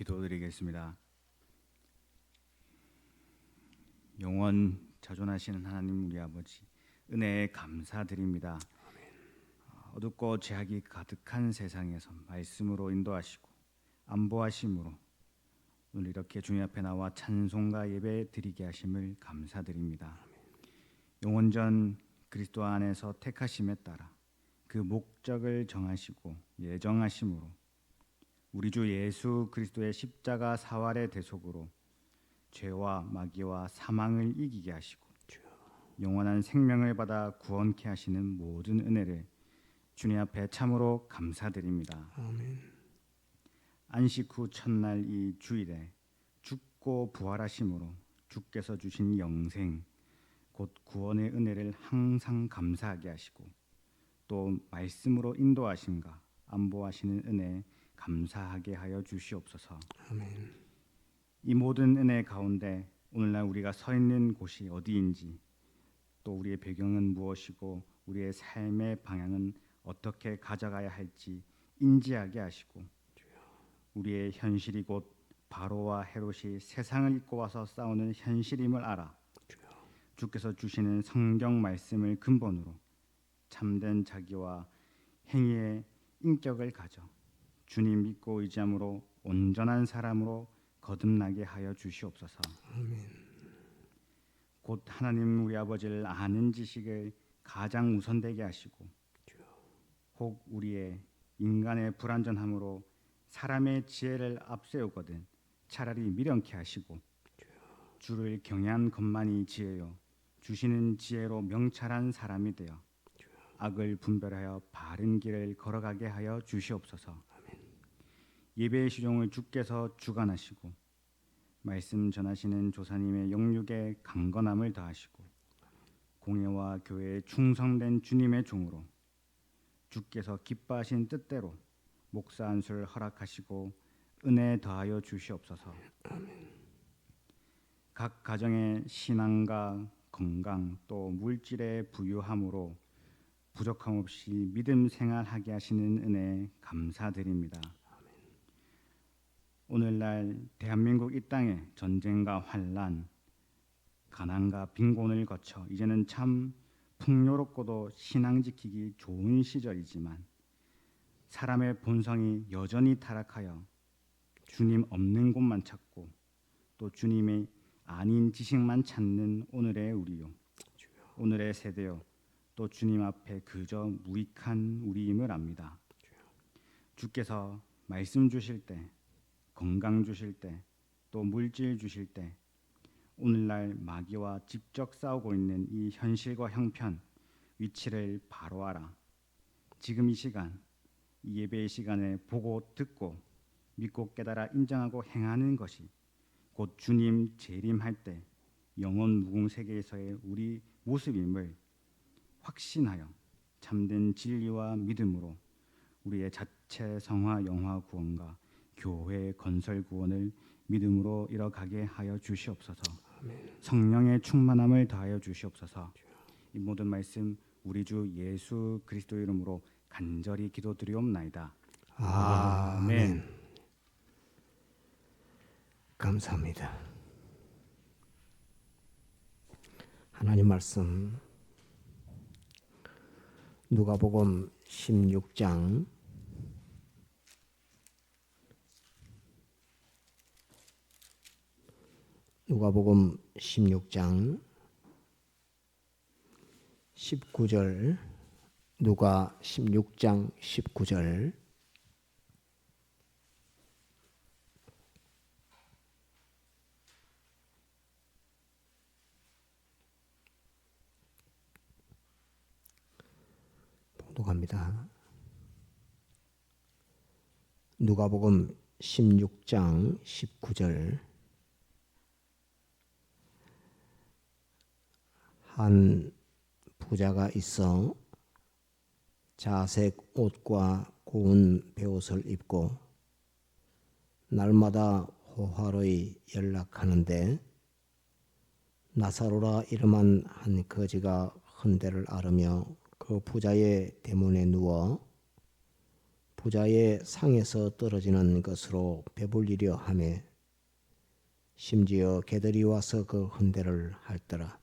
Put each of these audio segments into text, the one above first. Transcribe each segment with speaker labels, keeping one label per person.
Speaker 1: 기도드리겠습니다. 영원 자존하시는 하나님 우리 아버지, 은혜에 감사드립니다. 어둡고 죄악이 가득한 세상에서 말씀으로 인도하시고 안보하심으로 오늘 이렇게 주님 앞에 나와 찬송과 예배 드리게 하심을 감사드립니다. 영원전 그리스도 안에서 택하심에 따라 그 목적을 정하시고 예정하심으로 우리 주 예수 그리스도의 십자가 사활의 대속으로 죄와 마귀와 사망을 이기게 하시고 영원한 생명을 받아 구원케 하시는 모든 은혜를 주님 앞에 참으로 감사드립니다.
Speaker 2: 아멘.
Speaker 1: 안식 후 첫날 이 주일에 죽고 부활하심으로 주께서 주신 영생 곧 구원의 은혜를 항상 감사하게 하시고 또 말씀으로 인도하심과 안보하시는 은혜 감사하게 하여 주시옵소서.
Speaker 2: 아멘.
Speaker 1: 이 모든 은혜 가운데 오늘날 우리가 서 있는 곳이 어디인지 또 우리의 배경은 무엇이고 우리의 삶의 방향은 어떻게 가져가야 할지 인지하게 하시고 우리의 현실이 곧 바로와 헤롯이 세상을 잊고 와서 싸우는 현실임을 알아 주께서 주시는 성경 말씀을 근본으로 참된 자기와 행위의 인격을 가져 주님 믿고 의지함으로 온전한 사람으로 거듭나게 하여 주시옵소서.
Speaker 2: 아멘.
Speaker 1: 곧 하나님 우리 아버지를 아는 지식을 가장 우선되게 하시고 혹 우리의 인간의 불완전함으로 사람의 지혜를 앞세우거든 차라리 미련케 하시고 주를 경외한 것만이 지혜요 주시는 지혜로 명철한 사람이 되어 악을 분별하여 바른 길을 걸어가게 하여 주시옵소서. 예배의 시종을 주께서 주관하시고 말씀 전하시는 조사님의 영육에 강건함을 더하시고 공예와 교회에 충성된 주님의 종으로 주께서 기뻐하신 뜻대로 목사 안수를 허락하시고 은혜 더하여 주시옵소서. 각 가정의 신앙과 건강 또 물질의 부유함으로 부족함 없이 믿음 생활하게 하시는 은혜 감사드립니다. 오늘날 대한민국 이 땅에 전쟁과 환란, 가난과 빈곤을 거쳐 이제는 참 풍요롭고도 신앙 지키기 좋은 시절이지만 사람의 본성이 여전히 타락하여 주님 없는 곳만 찾고 또 주님의 아닌 지식만 찾는 오늘의 우리요 오늘의 세대요 또 주님 앞에 그저 무익한 우리임을 압니다. 주께서 말씀 주실 때 건강 주실 때 또 물질 주실 때 오늘날 마귀와 직접 싸우고 있는 이 현실과 형편 위치를 바로 알아 지금 이 시간 이 예배의 시간에 보고 듣고 믿고 깨달아 인정하고 행하는 것이 곧 주님 재림할 때 영원 무궁 세계에서의 우리 모습임을 확신하여 참된 진리와 믿음으로 우리의 자체 성화 영화 구원과 교회 건설 구원을 믿음으로 이뤄가게 하여 주시옵소서.
Speaker 2: 아멘.
Speaker 1: 성령의 충만함을 더하여 주시옵소서. 이 모든 말씀 우리 주 예수 그리스도 이름으로 간절히 기도드리옵나이다.
Speaker 2: 아멘. 감사합니다. 하나님 말씀 누가복음 16장 19절 누가 16장 19절 봉독합니다. 누가복음 16장 19절 한 부자가 있어 자색 옷과 고운 베옷을 입고 날마다 호화로이 연락하는데 나사로라 이름한 한 거지가 흔대를 앓으며 그 부자의 대문에 누워 부자의 상에서 떨어지는 것으로 배불리려 하매 심지어 개들이 와서 그 헌대를 핥더라.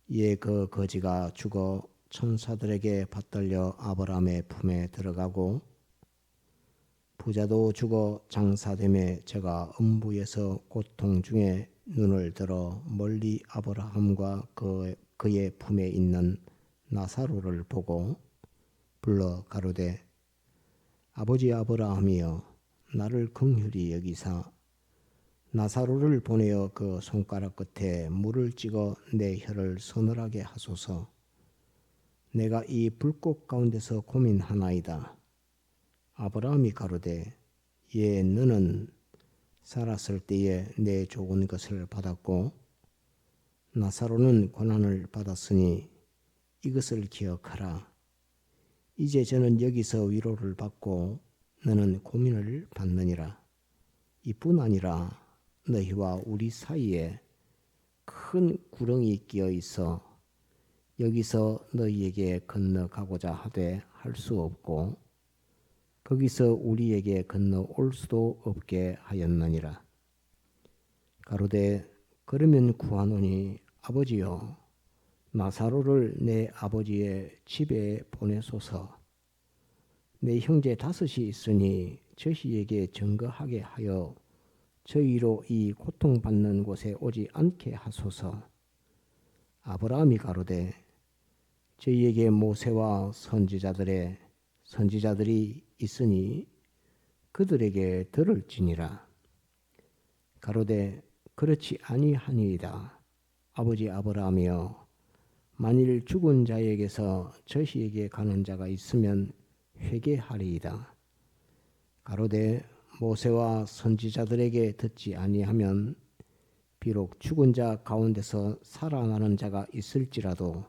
Speaker 2: 이에 그 거지가 죽어 천사들에게 받들려 아브라함의 품에 들어가고 부자도 죽어 장사됨에 저가 음부에서 고통 중에 눈을 들어 멀리 아브라함과 그의 품에 있는 나사로를 보고 불러 가로되 아버지 아브라함이여 나를 긍휼히 여기사 나사로를 보내어 그 손가락 끝에 물을 찍어 내 혀를 서늘하게 하소서. 내가 이 불꽃 가운데서 고민하나이다. 아브라함이 가로되 예 너는 살았을 때에 내 좋은 것을 받았고 나사로는 고난을 받았으니 이것을 기억하라. 이제 저는 여기서 위로를 받고 너는 고민을 받느니라. 이뿐 아니라 너희와 우리 사이에 큰 구렁이 끼어 있어 여기서 너희에게 건너가고자 하되 할 수 없고 거기서 우리에게 건너올 수도 없게 하였느니라. 가로되 그러면 구하노니 아버지여 나사로를 내 아버지의 집에 보내소서. 내 형제 5이 있으니 저희에게 증거하게 하여 저희로 이 고통받는 곳에 오지 않게 하소서. 아브라함이 가로되 저희에게 모세와 선지자들이 있으니 그들에게 들을지니라. 가로되 그렇지 아니하니이다. 아버지 아브라함이여 만일 죽은 자에게서 저희에게 가는 자가 있으면 회개하리이다. 가로되 모세와 선지자들에게 듣지 아니하면 비록 죽은 자 가운데서 살아나는 자가 있을지라도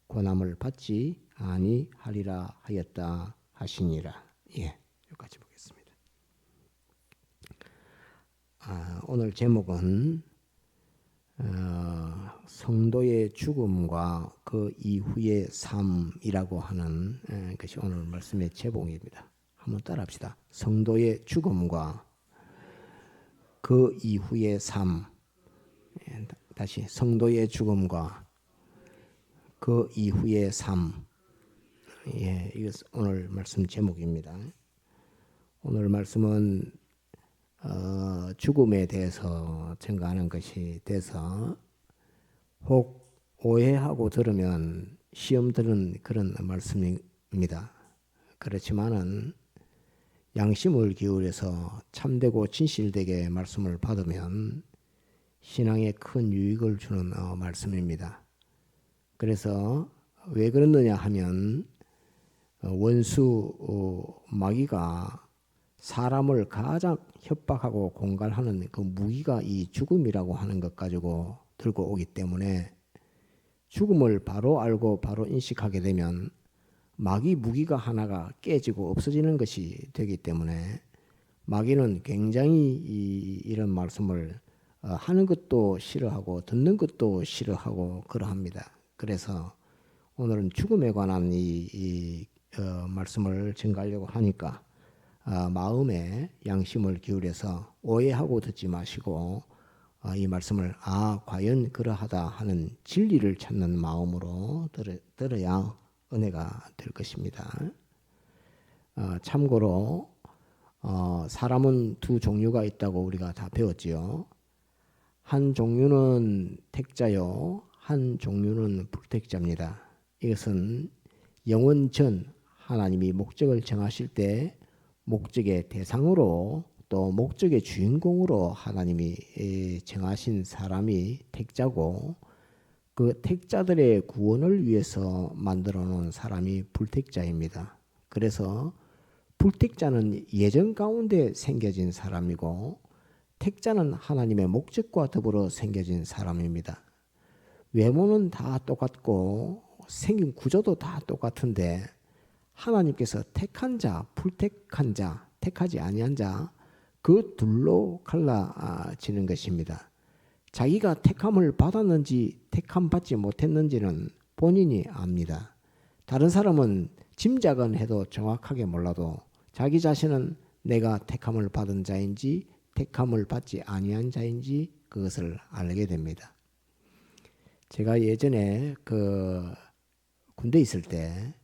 Speaker 2: 고난을 받지 아니하리라 하였다 하시니라. 예, 여기까지 보겠습니다. 오늘 제목은 성도의 죽음과 그 이후의 삶이라고 하는 것이 오늘 말씀의 제목입니다. 한번 따라합시다. 성도의 죽음과 그 이후의 삶. 다시 성도의 죽음과 그 이후의 삶. 예, 이것 오늘 말씀 제목입니다. 오늘 말씀은 죽음에 대해서 증거하는 것이 돼서 혹 오해하고 들으면 시험 드는 그런 말씀입니다. 그렇지만은 양심을 기울여서 참되고 진실되게 말씀을 받으면 신앙에 큰 유익을 주는 말씀입니다. 그래서 왜 그러느냐 하면 원수 마귀가 사람을 가장 협박하고 공갈하는 그 무기가 이 죽음이라고 하는 것 가지고 들고 오기 때문에 죽음을 바로 알고 바로 인식하게 되면 마귀 무기가 하나가 깨지고 없어지는 것이 되기 때문에 마귀는 굉장히 이런 말씀을 하는 것도 싫어하고 듣는 것도 싫어하고 그러합니다. 그래서 오늘은 죽음에 관한 이 말씀을 증가하려고 하니까 마음에 양심을 기울여서 오해하고 듣지 마시고 이 말씀을 과연 그러하다 하는 진리를 찾는 마음으로 들어야 은혜가 될 것입니다. 참고로 사람은 두 종류가 있다고 우리가 다 배웠지요. 한 종류는 택자요, 한 종류는 불택자입니다. 이것은 영원 전 하나님이 목적을 정하실 때 목적의 대상으로 또 목적의 주인공으로 하나님이 정하신 사람이 택자고 그 택자들의 구원을 위해서 만들어 놓은 사람이 불택자입니다. 그래서 불택자는 예정 가운데 생겨진 사람이고 택자는 하나님의 목적과 더불어 생겨진 사람입니다. 외모는 다 똑같고 생긴 구조도 다 똑같은데 하나님께서 택한 자, 불택한 자, 택하지 아니한 자 그 둘로 갈라지는 것입니다. 자기가 택함을 받았는지 택함 받지 못했는지는 본인이 압니다. 다른 사람은 짐작은 해도 정확하게 몰라도 자기 자신은 내가 택함을 받은 자인지 택함을 받지 아니한 자인지 그것을 알게 됩니다. 제가 예전에 그 군대 있을 때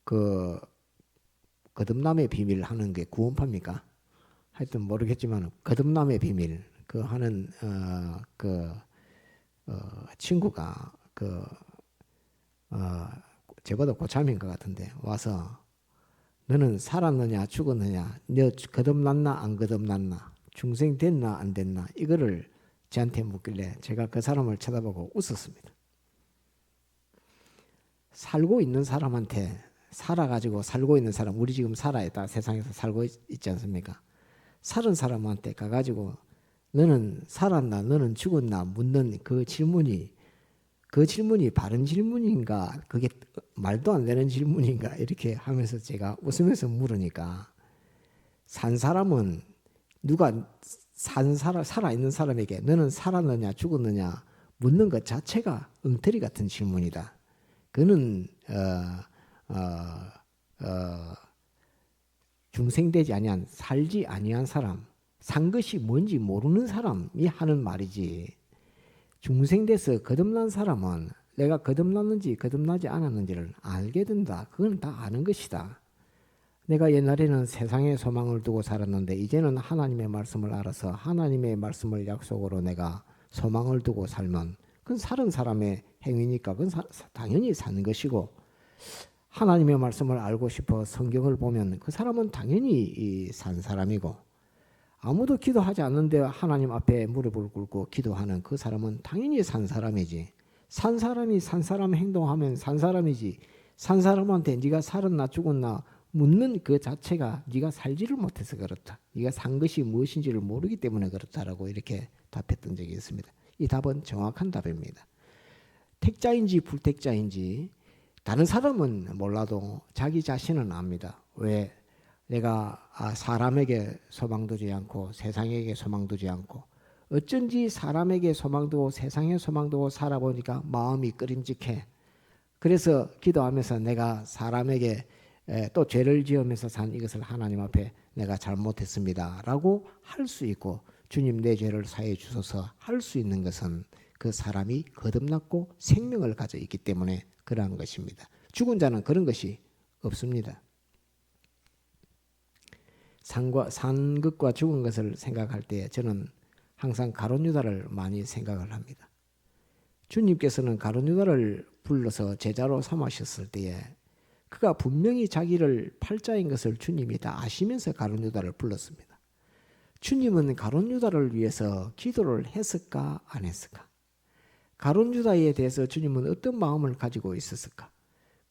Speaker 2: 그 거듭남의 비밀 하는 게 구원파입니까? 하여튼 모르겠지만 거듭남의 비밀 그 하는 친구가 저보다 고참인 것 같은데 와서 너는 살았느냐 죽었느냐 너 거듭났나 안 거듭났나 중생 됐나 안 됐나 이거를 저한테 묻길래 제가 그 사람을 쳐다보고 웃었습니다. 살고 있는 사람한테 살아가지고 살고 있는 사람 우리 지금 살아있다 세상에서 살고 있지 않습니까? 살은 사람한테 가가지고 너는 살았나 너는 죽었나 묻는 그 질문이 바른 질문인가 그게 말도 안 되는 질문인가 이렇게 하면서 제가 웃으면서 물으니까 산 사람은 누가 살아있는 사람에게 너는 살았느냐 죽었느냐 묻는 것 자체가 엉터리 같은 질문이다. 그는 중생되지 아니한 살지 아니한 사람 산 것이 뭔지 모르는 사람이 하는 말이지 중생돼서 거듭난 사람은 내가 거듭났는지 거듭나지 않았는지를 알게 된다. 그건 다 아는 것이다. 내가 옛날에는 세상에 소망을 두고 살았는데 이제는 하나님의 말씀을 알아서 하나님의 말씀을 약속으로 내가 소망을 두고 살면 그건 살은 사람의 행위니까 그건 당연히 사는 것이고 하나님의 말씀을 알고 싶어 성경을 보면 그 사람은 당연히 산 사람이고 아무도 기도하지 않는데 하나님 앞에 무릎을 꿇고 기도하는 그 사람은 당연히 산 사람이지. 산 사람이 산 사람 행동하면 산 사람이지. 산 사람한테 네가 살았나 죽었나 묻는 그 자체가 네가 살지를 못해서 그렇다. 네가 산 것이 무엇인지를 모르기 때문에 그렇다라고 이렇게 답했던 적이 있습니다. 이 답은 정확한 답입니다. 택자인지 불택자인지 다른 사람은 몰라도 자기 자신은 압니다. 왜? 내가 사람에게 소망두지 않고 세상에게 소망두지 않고 어쩐지 사람에게 소망두고 세상에 소망두고 살아보니까 마음이 끄림직해. 그래서 기도하면서 내가 사람에게 또 죄를 지으면서 산 이것을 하나님 앞에 내가 잘못했습니다 라고 할 수 있고 주님 내 죄를 사해 주소서 할 수 있는 것은 그 사람이 거듭났고 생명을 가져 있기 때문에 그러한 것입니다. 죽은 자는 그런 것이 없습니다. 산 것과 죽은 것을 생각할 때 저는 항상 가룟 유다를 많이 생각을 합니다. 주님께서는 가룟 유다를 불러서 제자로 삼으셨을 때에 그가 분명히 자기를 팔자인 것을 주님이 다 아시면서 가룟 유다를 불렀습니다. 주님은 가룟 유다를 위해서 기도를 했을까 안 했을까? 가룟 유다에 대해서 주님은 어떤 마음을 가지고 있었을까?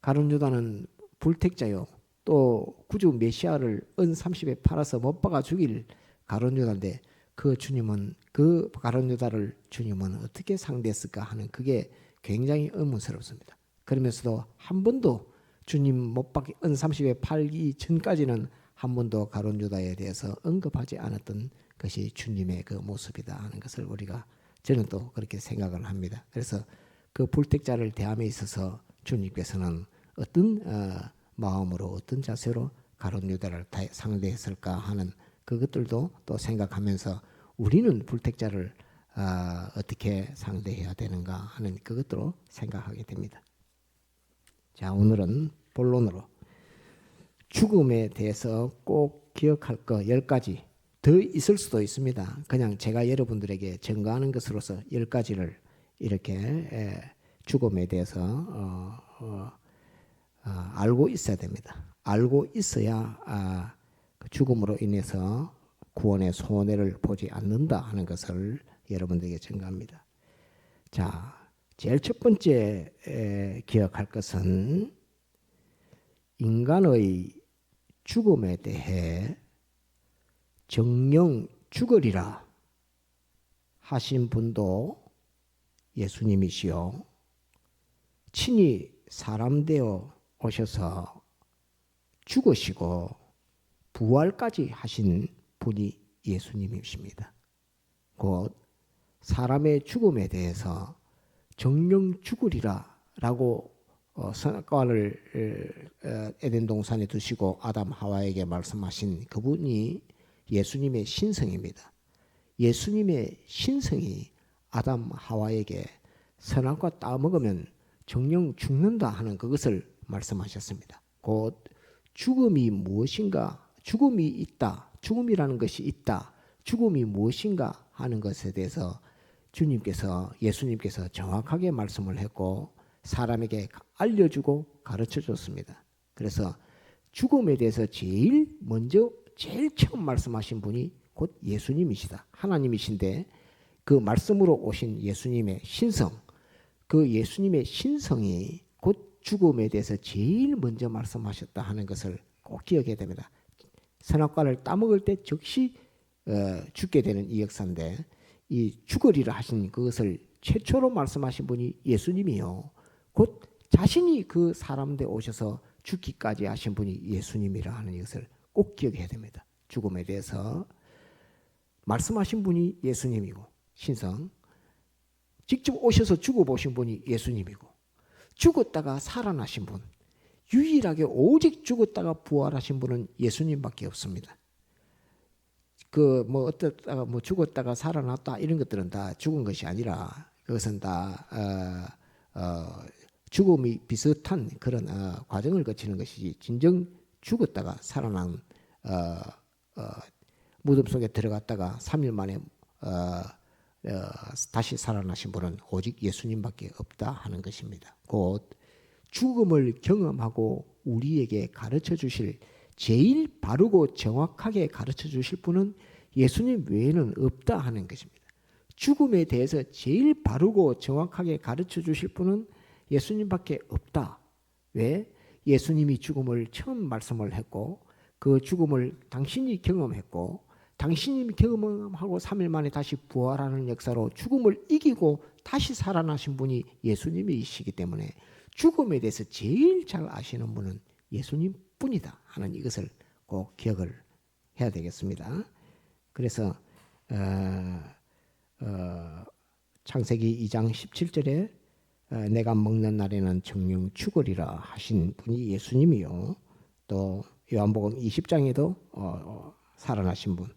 Speaker 2: 가룟 유다는 불택자요. 또 구주 메시아를 은 30에 팔아서 못 박아 죽일 가룟 유다인데 그 주님은 그 가룟 유다를 주님은 어떻게 상대했을까 하는 그게 굉장히 의문스럽습니다. 그러면서도 한 번도 주님 못 박이 은 30에 팔기 전까지는 한 번도 가룟 유다에 대해서 언급하지 않았던 것이 주님의 그 모습이다 하는 것을 우리가 저는 또 그렇게 생각을 합니다. 그래서 그 불택자를 대함에 있어서 주님께서는 어떤 마음으로 어떤 자세로 가룟 유다를 상대했을까 하는 그것들도 또 생각하면서 우리는 불택자를 어떻게 상대해야 되는가 하는 그것들로 생각하게 됩니다. 자, 오늘은 본론으로 죽음에 대해서 꼭 기억할 거 10가지 더 있을 수도 있습니다. 그냥 제가 여러분들에게 증거하는 것으로서 10가지를 이렇게 죽음에 대해서 알고 있어야 됩니다. 알고 있어야 죽음으로 인해서 구원의 손해를 보지 않는다 하는 것을 여러분들에게 증거합니다. 자, 제일 첫 번째 기억할 것은 인간의 죽음에 대해 정령 죽으리라 하신 분도 예수님이시요. 친히 사람 되어 오셔서 죽으시고 부활까지 하신 분이 예수님이십니다. 곧 사람의 죽음에 대해서 정령 죽으리라 라고 선악과를 에덴 동산에 두시고 아담 하와에게 말씀하신 그분이 예수님의 신성입니다. 예수님의 신성이 아담 하와에게 선악과 따먹으면 정령 죽는다 하는 그것을 말씀하셨습니다. 곧 죽음이 무엇인가, 죽음이 있다, 죽음이라는 것이 있다, 죽음이 무엇인가 하는 것에 대해서 예수님께서 정확하게 말씀을 했고 사람에게 알려주고 가르쳐 줬습니다. 그래서 죽음에 대해서 제일 처음 말씀하신 분이 곧 예수님이시다. 하나님이신데 그 말씀으로 오신 예수님의 신성, 그 예수님의 신성이 곧 죽음에 대해서 제일 먼저 말씀하셨다 하는 것을 꼭 기억해야 됩니다. 선악과를 따먹을 때 즉시 죽게 되는 이 역사인데 이 죽으리라 하신 그것을 최초로 말씀하신 분이 예수님이요. 곧 자신이 그 사람들 오셔서 죽기까지 하신 분이 예수님이라 하는 이것을 꼭 기억해야 됩니다. 죽음에 대해서 말씀하신 분이 예수님이고 신성, 직접 오셔서 죽어보신 분이 예수님이고 죽었다가 살아나신 분, 유일하게 오직 죽었다가 부활하신 분은 예수님밖에 없습니다. 어떻다가 죽었다가 살아났다 이런 것들은 다 죽은 것이 아니라 그것은 다 죽음이 비슷한 그런 과정을 거치는 것이지 진정 죽었다가 살아난 무덤 속에 들어갔다가 3일 만에 다시 살아나신 분은 오직 예수님밖에 없다 하는 것입니다. 곧 죽음을 경험하고 우리에게 가르쳐 주실 제일 바르고 정확하게 가르쳐 주실 분은 예수님 외에는 없다 하는 것입니다. 죽음에 대해서 제일 바르고 정확하게 가르쳐 주실 분은 예수님밖에 없다. 왜? 예수님이 죽음을 처음 말씀을 했고 그 죽음을 당신이 경험했고 당신이 경험하고 3일 만에 다시 부활하는 역사로 죽음을 이기고 다시 살아나신 분이 예수님이시기 때문에 죽음에 대해서 제일 잘 아시는 분은 예수님 뿐이다 하는 이것을 꼭 기억을 해야 되겠습니다. 그래서 창세기 2장 17절에 내가 먹는 날에는 정령 죽으리라 하신 분이 예수님이요. 또 요한복음 20장에도 살아나신 분,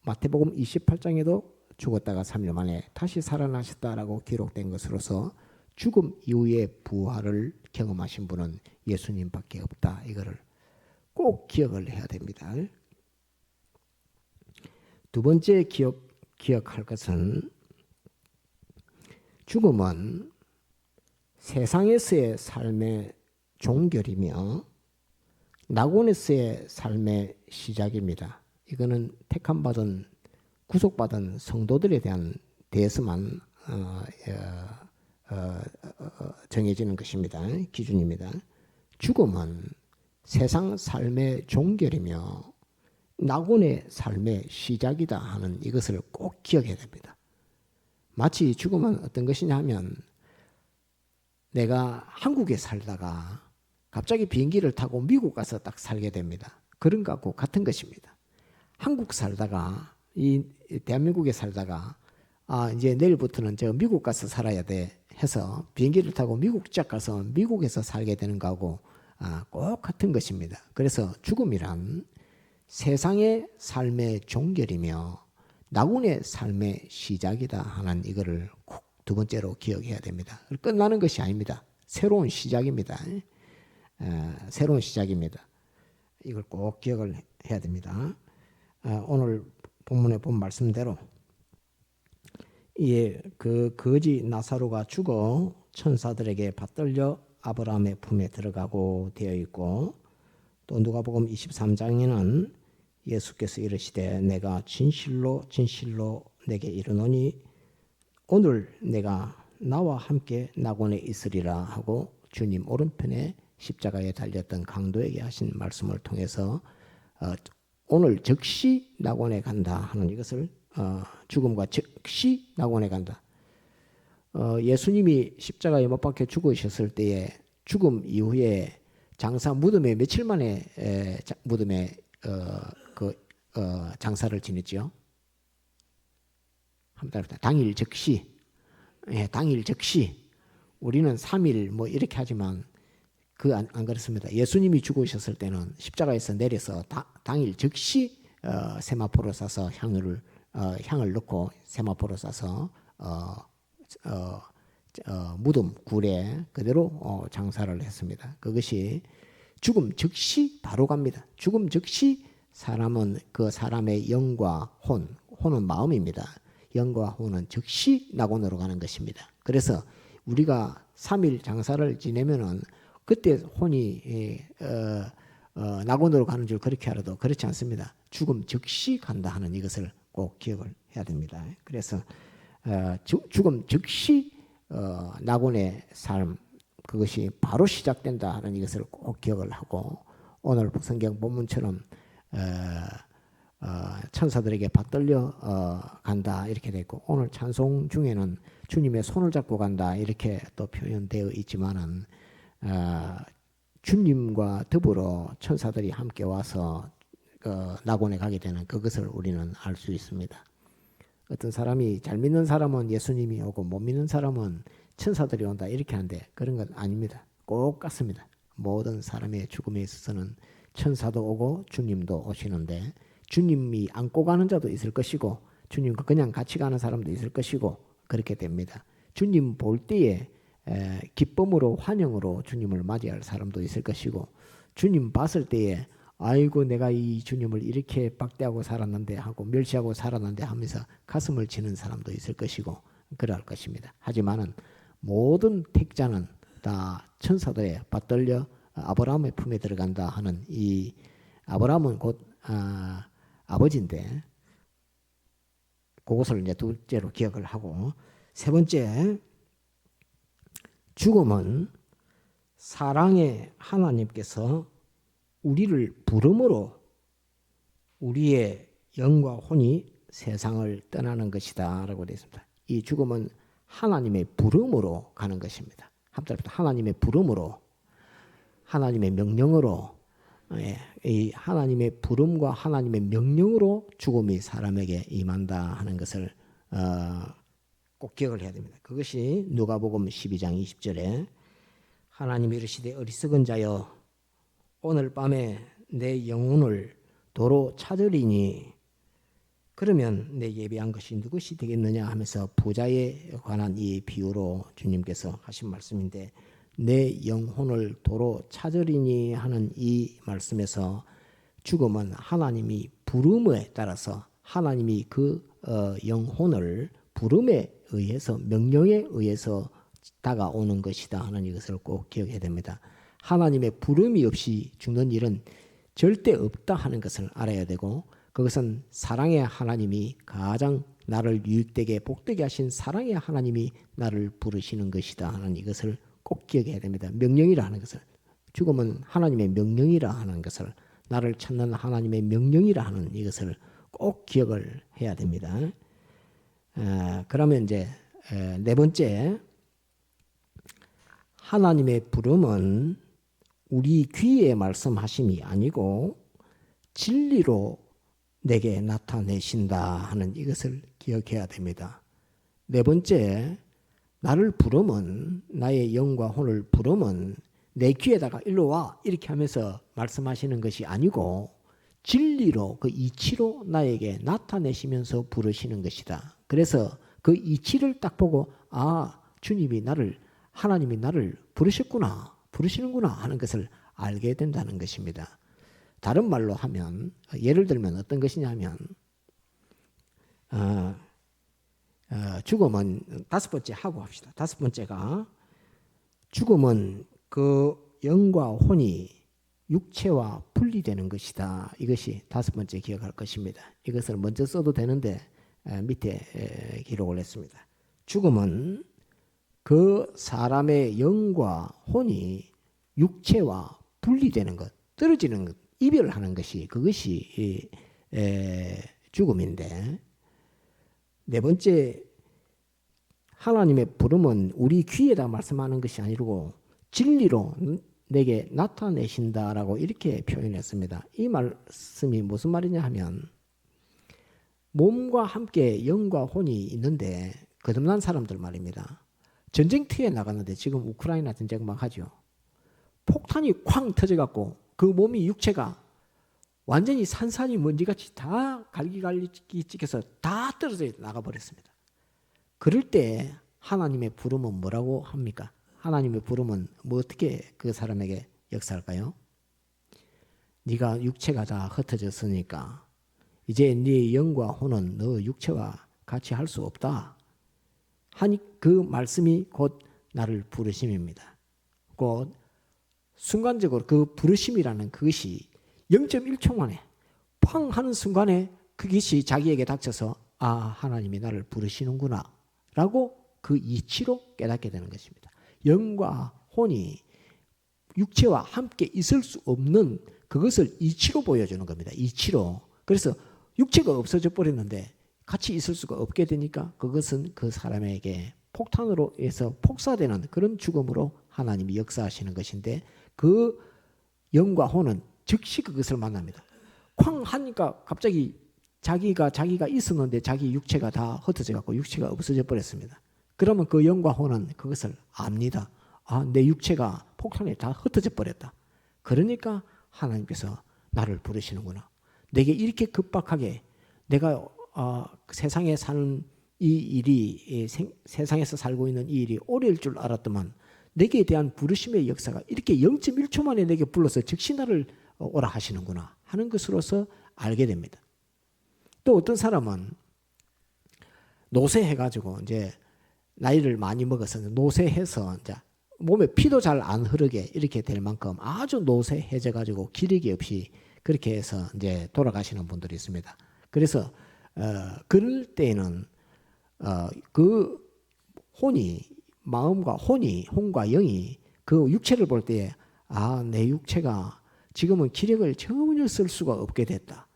Speaker 2: 마태복음 28장에도 죽었다가 3일 만에 다시 살아나셨다라고 기록된 것으로서 죽음 이후의 부활을 경험하신 분은 예수님밖에 없다. 이거를 꼭 기억을 해야 됩니다. 두 번째 기억할 것은 죽음은 세상에서의 삶의 종결이며 낙원에서의 삶의 시작입니다. 이거는 택함받은 구속받은 성도들에 대해서만 정해지는 것입니다. 기준입니다. 죽음은 세상 삶의 종결이며 낙원의 삶의 시작이다 하는 이것을 꼭 기억해야 됩니다. 마치 죽음은 어떤 것이냐 하면 내가 한국에 살다가 갑자기 비행기를 타고 미국 가서 딱 살게 됩니다. 그런 것하고 같은 것입니다. 한국 살다가 이 대한민국에 살다가 이제 내일부터는 저 미국 가서 살아야 돼 해서 비행기를 타고 미국 쫙 가서 미국에서 살게 되는 거하고 꼭 같은 것입니다. 그래서 죽음이란 세상의 삶의 종결이며 낙원의 삶의 시작이다 하는 이거를 꼭 두 번째로 기억해야 됩니다. 끝나는 것이 아닙니다. 새로운 시작입니다. 새로운 시작입니다. 이걸 꼭 기억을 해야 됩니다. 오늘 본문에 본 말씀대로 그 거지 나사로가 죽어 천사들에게 받들려 아브라함의 품에 들어가고 되어 있고 또 누가복음 23장에는 예수께서 이르시되 내가 진실로 진실로 내게 이르노니 오늘 내가 나와 함께 낙원에 있으리라 하고 주님 오른편에 십자가에 달렸던 강도에게 하신 말씀을 통해서 오늘 즉시 낙원에 간다 하는 이것을 죽음과 즉시 낙원에 간다. 예수님이 십자가에 못 박혀 죽으셨을 때에 죽음 이후에 장사 무덤에 며칠 만에 무덤에 장사를 지냈죠. 한 달 당일 즉시, 당일 즉시 우리는 3일 뭐 이렇게 하지만 안 그렇습니다. 예수님이 죽으셨을 때는 십자가에서 내려서 당일 즉시 세마포로 싸서 향을 넣고 세마포로 싸서 무덤 굴에 그대로 장사를 했습니다. 그것이 죽음 즉시 바로 갑니다. 죽음 즉시 사람은 그 사람의 영과 혼은 마음입니다. 영과 혼은 즉시 낙원으로 가는 것입니다. 그래서 우리가 3일 장사를 지내면은 그때 혼이 낙원으로 가는 줄 그렇게 알아도 그렇지 않습니다. 죽음 즉시 간다 하는 이것을 꼭 기억을 해야 됩니다. 그래서 죽음 즉시 낙원의 삶 그것이 바로 시작된다 하는 이것을 꼭 기억을 하고 오늘 성경 본문처럼 천사들에게 받들려 간다 이렇게 되어 있고 오늘 찬송 중에는 주님의 손을 잡고 간다 이렇게 또 표현되어 있지만은 주님과 더불어 천사들이 함께 와서 낙원에 가게 되는 그것을 우리는 알 수 있습니다. 어떤 사람이 잘 믿는 사람은 예수님이 오고 못 믿는 사람은 천사들이 온다 이렇게 하는데 그런 건 아닙니다. 꼭 같습니다. 모든 사람의 죽음에 있어서는 천사도 오고 주님도 오시는데 주님이 안고 가는 자도 있을 것이고 주님과 그냥 같이 가는 사람도 있을 것이고 그렇게 됩니다. 주님 볼 때에 기쁨으로 환영으로 주님을 맞이할 사람도 있을 것이고 주님 봤을 때에 아이고 내가 이 주님을 이렇게 박대하고 살았는데 하고 멸시하고 살았는데 하면서 가슴을 치는 사람도 있을 것이고 그럴 것입니다. 하지만은 모든 택자는 다 천사들에 받들려 아브라함의 품에 들어간다 하는 이 아브라함은 곧 아버지인데 그것을 이제 둘째로 기억을 하고 세 번째 죽음은 사랑의 하나님께서 우리를 부름으로 우리의 영과 혼이 세상을 떠나는 것이다 라고 되어 있습니다. 이 죽음은 하나님의 부름으로 가는 것입니다. 한자부터 하나님의 부름으로 하나님의 명령으로 이 하나님의 부름과 하나님의 명령으로 죽음이 사람에게 임한다 하는 것을 꼭 기억을 해야 됩니다. 그것이 누가복음 12장 20절에 하나님이 이르시되 어리석은 자여 오늘 밤에 내 영혼을 도로 찾으리니 그러면 내 예비한 것이 누구시 되겠느냐 하면서 부자에 관한 이 비유로 주님께서 하신 말씀인데 내 영혼을 도로 찾으리니 하는 이 말씀에서 죽음은 하나님이 부름에 따라서 하나님이 그 영혼을 부름에 의해서 명령에 의해서 다가오는 것이다 하는 이것을 꼭 기억해야 됩니다. 하나님의 부름이 없이 죽는 일은 절대 없다 하는 것을 알아야 되고 그것은 사랑의 하나님이 가장 나를 유익되게 복되게 하신 사랑의 하나님이 나를 부르시는 것이다 하는 이것을 꼭 기억해야 됩니다. 명령이라 하는 것을 죽음은 하나님의 명령이라 하는 것을 나를 찾는 하나님의 명령이라 하는 이것을 꼭 기억을 해야 됩니다. 그러면 이제 네 번째 하나님의 부름은 우리 귀에 말씀하심이 아니고 진리로 내게 나타내신다 하는 이것을 기억해야 됩니다. 네 번째 나를 부르면 나의 영과 혼을 부르면 내 귀에다가 일로 와 이렇게 하면서 말씀하시는 것이 아니고 진리로 그 이치로 나에게 나타내시면서 부르시는 것이다. 그래서 그 이치를 딱 보고 아 주님이 하나님이 나를 부르시는구나 하는 것을 알게 된다는 것입니다. 다른 말로 하면 예를 들면 어떤 것이냐면 죽음은 다섯 번째 하고 합시다. 다섯 번째가 죽음은 그 영과 혼이 육체와 분리되는 것이다. 이것이 다섯 번째 기억할 것입니다. 이것을 먼저 써도 되는데 밑에 기록을 했습니다. 죽음은 그 사람의 영과 혼이 육체와 분리되는 것, 떨어지는 것, 이별하는 것이 그것이 죽음인데 네 번째 하나님의 부름은 우리 귀에다 말씀하는 것이 아니고 진리로 내게 나타내신다라고 이렇게 표현했습니다. 이 말씀이 무슨 말이냐 하면 몸과 함께 영과 혼이 있는데 거듭난 사람들 말입니다. 전쟁터에 나갔는데 지금 우크라이나 전쟁 막 하죠. 폭탄이 쾅 터져갖고 그 몸이 육체가 완전히 산산이 먼지같이 다 갈기갈기 찍혀서 다 떨어져 나가버렸습니다. 그럴 때 하나님의 부름은 뭐라고 합니까? 하나님의 부름은 뭐 어떻게 그 사람에게 역사할까요? 네가 육체가 다 흩어졌으니까 이제 네 영과 혼은 너 육체와 같이 할 수 없다 하니 그 말씀이 곧 나를 부르심입니다. 곧 순간적으로 그 부르심이라는 그것이 0.1초 만에 팡 하는 순간에 그것이 자기에게 닥쳐서 아 하나님이 나를 부르시는구나 라고 그 이치로 깨닫게 되는 것입니다. 영과 혼이 육체와 함께 있을 수 없는 그것을 이치로 보여주는 겁니다. 이치로. 그래서 육체가 없어져 버렸는데 같이 있을 수가 없게 되니까 그것은 그 사람에게 폭탄으로 해서 폭사되는 그런 죽음으로 하나님이 역사하시는 것인데 그 영과 혼은 즉시 그것을 만납니다. 쾅 하니까 갑자기 자기가 있었는데 자기 육체가 다 흩어져 갖고 육체가 없어져 버렸습니다. 그러면 그 영과 혼은 그것을 압니다. 아, 내 육체가 폭탄에 다 흩어져 버렸다. 그러니까 하나님께서 나를 부르시는구나. 내게 이렇게 급박하게 내가 세상에 사는 이 일이 세상에서 살고 있는 이 일이 오래일 줄 알았더만 내게 대한 부르심의 역사가 이렇게 0.1초 만에 내게 불러서 즉시 나를 오라 하시는구나 하는 것으로서 알게 됩니다. 또 어떤 사람은 노쇠해가지고 이제 나이를 많이 먹어서 노쇠해서 이제 몸에 피도 잘 안 흐르게 이렇게 될 만큼 아주 노쇠해져가지고 기력이 없이 그렇게 해서 이제 돌아가시는 분들이 있습니다. 그래서 그럴 때에는 그 혼이 마음과 혼과 영이 그 육체를 볼 때에 아, 내 육체가 지금은 기력을 전혀 쓸 수가 없게 됐다.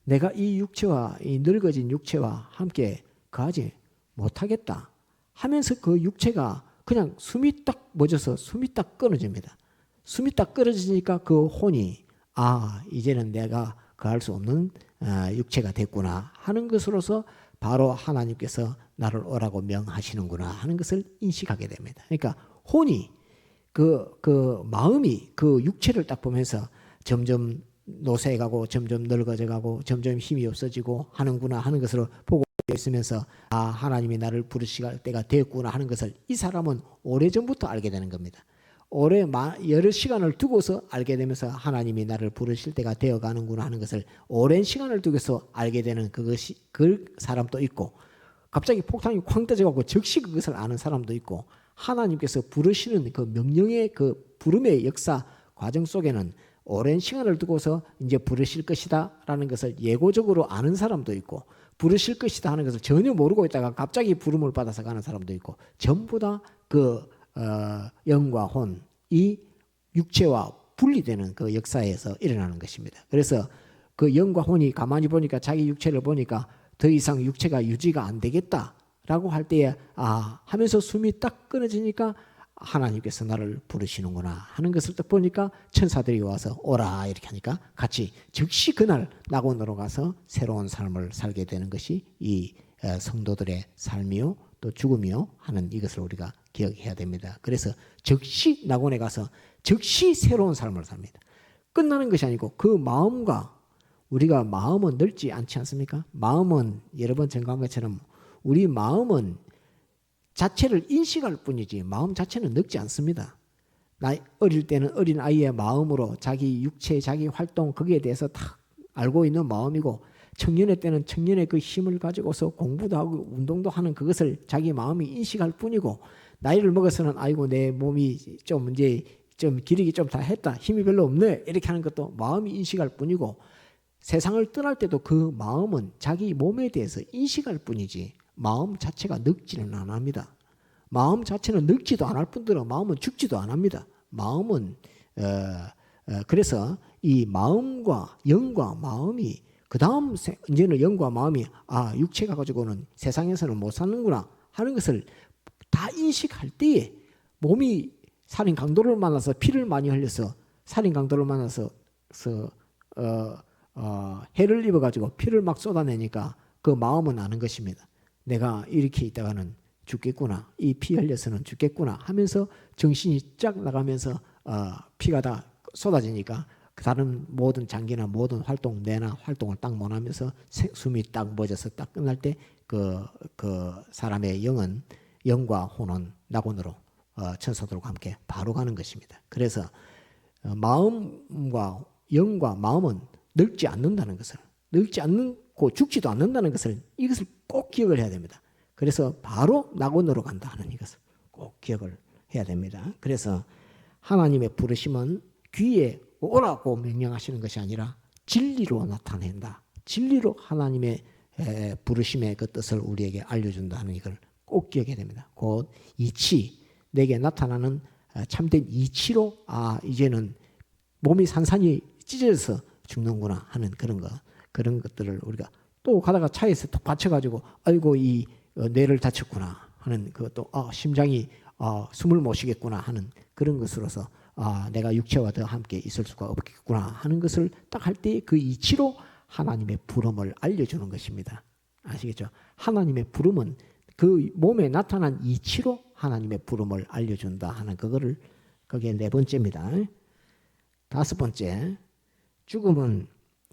Speaker 2: 내가 이 육체와 이 늙어진 육체와 함께 거하지 못하겠다 하면서 그 육체가 그냥 숨이 딱 멎어서 숨이 딱 끊어집니다. 숨이 딱 끊어지니까 그 혼이 아, 이제는 내가 거할 수 없는 육체가 됐구나 하는 것으로서 바로 하나님께서 나를 오라고 명하시는구나 하는 것을 인식하게 됩니다. 그러니까 혼이 그 마음이 그 육체를 딱 보면서 점점 노쇠해가고 점점 늙어져가고 점점 힘이 없어지고 하는구나 하는 것으로 보고 있으면서 아 하나님이 나를 부르실 때가 되었구나 하는 것을 이 사람은 오래전부터 알게 되는 겁니다. 여러 시간을 두고서 알게 되면서 하나님이 나를 부르실 때가 되어가는구나 하는 것을 오랜 시간을 두고서 알게 되는 그것이 그 사람도 있고 갑자기 폭탄이 쾅 떠져가고 즉시 그것을 아는 사람도 있고 하나님께서 부르시는 그 명령의 그 부름의 역사 과정 속에는 오랜 시간을 두고서 이제 부르실 것이다 라는 것을 예고적으로 아는 사람도 있고 부르실 것이다 하는 것을 전혀 모르고 있다가 갑자기 부름을 받아서 가는 사람도 있고 전부 다 그 영과 혼이 육체와 분리되는 그 역사에서 일어나는 것입니다. 그래서 그 영과 혼이 가만히 보니까 자기 육체를 보니까 더 이상 육체가 유지가 안 되겠다라고 할 때에 아 하면서 숨이 딱 끊어지니까 하나님께서 나를 부르시는구나 하는 것을 딱 보니까 천사들이 와서 오라 이렇게 하니까 같이 즉시 그날 낙원으로 가서 새로운 삶을 살게 되는 것이 이 성도들의 삶이요 또 죽음이요 하는 이것을 우리가 기억해야 됩니다. 그래서 즉시 낙원에 가서 즉시 새로운 삶을 삽니다. 끝나는 것이 아니고 그 마음과 우리가 마음은 늙지 않지 않습니까? 마음은 여러 번 전가한 것처럼 우리 마음은 자체를 인식할 뿐이지 마음 자체는 늙지 않습니다. 어릴 때는 어린 아이의 마음으로 자기 육체, 자기 활동 거기에 대해서 다 알고 있는 마음이고 청년의 때는 청년의 그 힘을 가지고서 공부도 하고 운동도 하는 그것을 자기 마음이 인식할 뿐이고 나이를 먹어서는 아이고 내 몸이 좀 이제 좀 기력이 좀 다 했다 힘이 별로 없네 이렇게 하는 것도 마음이 인식할 뿐이고 세상을 떠날 때도 그 마음은 자기 몸에 대해서 인식할 뿐이지 마음 자체가 늙지는 안 합니다. 마음 자체는 늙지도 않을 뿐더러 마음은 죽지도 안 합니다. 마음은 그래서 이 마음과 영과 마음이 그 다음 이제는 영과 마음이 아 육체가 가지고는 세상에서는 못 사는구나 하는 것을 다 인식할 때에 몸이 살인 강도를 만나서 피를 많이 흘려서 살인 강도를 만나서 해를 입어가지고 피를 막 쏟아내니까 그 마음은 아는 것입니다. 내가 이렇게 있다가는 죽겠구나. 이 피 흘려서는 죽겠구나 하면서 정신이 쫙 나가면서 피가 다 쏟아지니까 다른 모든 장기나 모든 활동, 뇌나 활동을 딱 못하면서 숨이 딱 멎어서 딱 끝날 때 그 사람의 영과 혼은 낙원으로 천사들과 함께 바로 가는 것입니다. 그래서 마음과 영과 마음은 늙지 않는다는 것을, 늙지 않고 죽지도 않는다는 것을, 이것을 꼭 기억을 해야 됩니다. 그래서 바로 낙원으로 간다 하는 이것을 꼭 기억을 해야 됩니다. 그래서 하나님의 부르심은 귀에 오라고 명령하시는 것이 아니라 진리로 나타낸다. 진리로 하나님의 부르심의 그 뜻을 우리에게 알려준다 하는 이걸 꼭 기억해야 됩니다. 곧 이치, 내게 나타나는 참된 이치로 이제는 몸이 산산이 찢어져서 죽는구나 하는 그런 것들을 우리가 또 가다가 차에서 또 받쳐가지고 아이고 이 뇌를 다쳤구나 하는 그것도 심장이 숨을 못 쉬겠구나 하는 그런 것으로서 내가 육체와 더 함께 있을 수가 없겠구나 하는 것을 딱 할 때 그 이치로 하나님의 부름을 알려주는 것입니다. 아시겠죠? 하나님의 부름은 그 몸에 나타난 이치로 하나님의 부름을 알려준다 하는 그게 네 번째입니다. 다섯 번째, 죽음은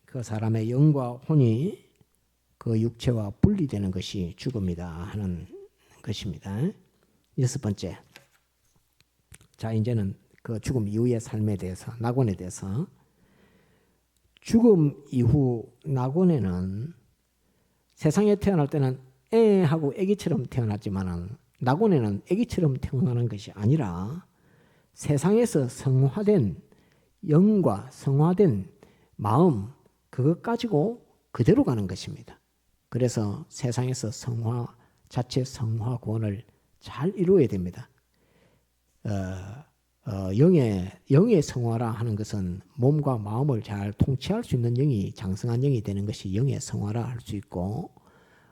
Speaker 2: 그 사람의 영과 혼이 그 육체와 분리되는 것이 죽음이다 하는 것입니다. 여섯 번째, 자 이제는 그 죽음 이후의 삶에 대해서, 낙원에 대해서. 죽음 이후 낙원에는 세상에 태어날 때는 하고 아기처럼 태어났지만은 낙원에는 아기처럼 태어나는 것이 아니라 세상에서 성화된 영과 성화된 마음, 그것 가지고 그대로 가는 것입니다. 그래서 세상에서 자체 성화권을 잘 이루어야 됩니다. 영의 성화라 하는 것은 몸과 마음을 잘 통치할 수 있는 영이, 장성한 영이 되는 것이 영의 성화라 할 수 있고,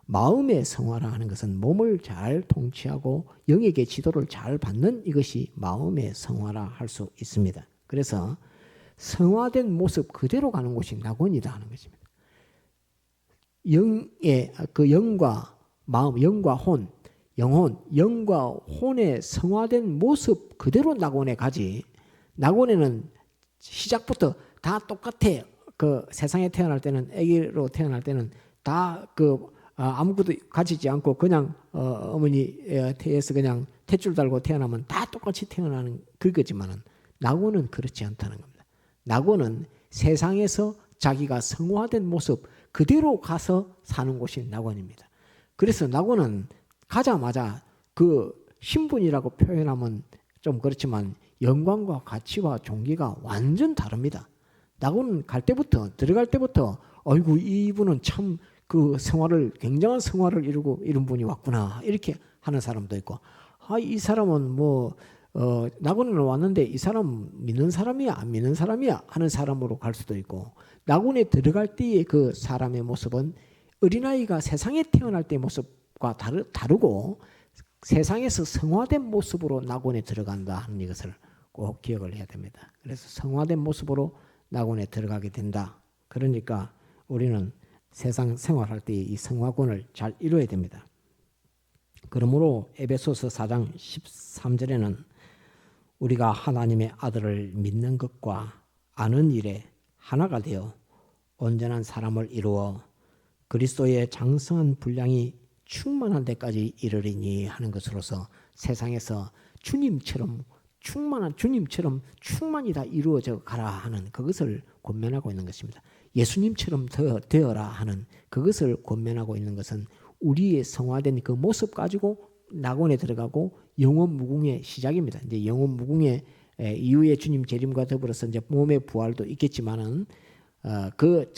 Speaker 2: 마음의 성화라 하는 것은 몸을 잘 통치하고 영에게 지도를 잘 받는 이것이 마음의 성화라 할 수 있습니다. 그래서 성화된 모습 그대로 가는 곳이 낙원이다 하는 것입니다. 영과 마음, 영과 혼, 영과 혼의 성화된 모습 그대로 낙원에 가지. 낙원에는 시작부터 다 똑같아. 그 세상에 태어날 때는, 아기로 태어날 때는 다 아무것도 가지지 않고 그냥 어머니 태에서 그냥 탯줄 달고 태어나면 다 똑같이 태어나는 그거지만은 낙원은 그렇지 않다는 겁니다. 낙원은 세상에서 자기가 성화된 모습 그대로 가서 사는 곳이 낙원입니다. 그래서 낙원은 가자마자 그 신분이라고 표현하면 좀 그렇지만 영광과 가치와 종기가 완전 다릅니다. 낙원은 들어갈 때부터 아이고 이분은 참 그 굉장한 생활을 이룬 분이 왔구나 이렇게 하는 사람도 있고, 이 사람은 낙원에 왔는데 이 사람 믿는 사람이야 안 믿는 사람이야 하는 사람으로 갈 수도 있고, 낙원에 들어갈 때의 그 사람의 모습은 어린아이가 세상에 태어날 때의 모습과 다르고 세상에서 성화된 모습으로 낙원에 들어간다 하는 이것을 꼭 기억을 해야 됩니다. 그래서 성화된 모습으로 낙원에 들어가게 된다. 그러니까 우리는 세상 생활할 때 이 성화권을 잘 이루어야 됩니다. 그러므로 에베소서 4장 13절에는 우리가 하나님의 아들을 믿는 것과 아는 일에 하나가 되어 온전한 사람을 이루어 그리스도의 장성한 분량이 충만한 데까지 이르리니 하는 것으로서 세상에서 주님처럼 충만히 다 이루어져 가라 하는 그것을 권면하고 있는 것입니다. 예수님처럼 되어라 하는 그것을 권면하고 있는 것은 우리의 성화된 그 모습 가지고 낙원에 들어가고 영원 무궁의 시작입니다. 이제 영원 무궁의 이후에 주님 재림과 더불어서 이제 몸의 부활도 있겠지만은 그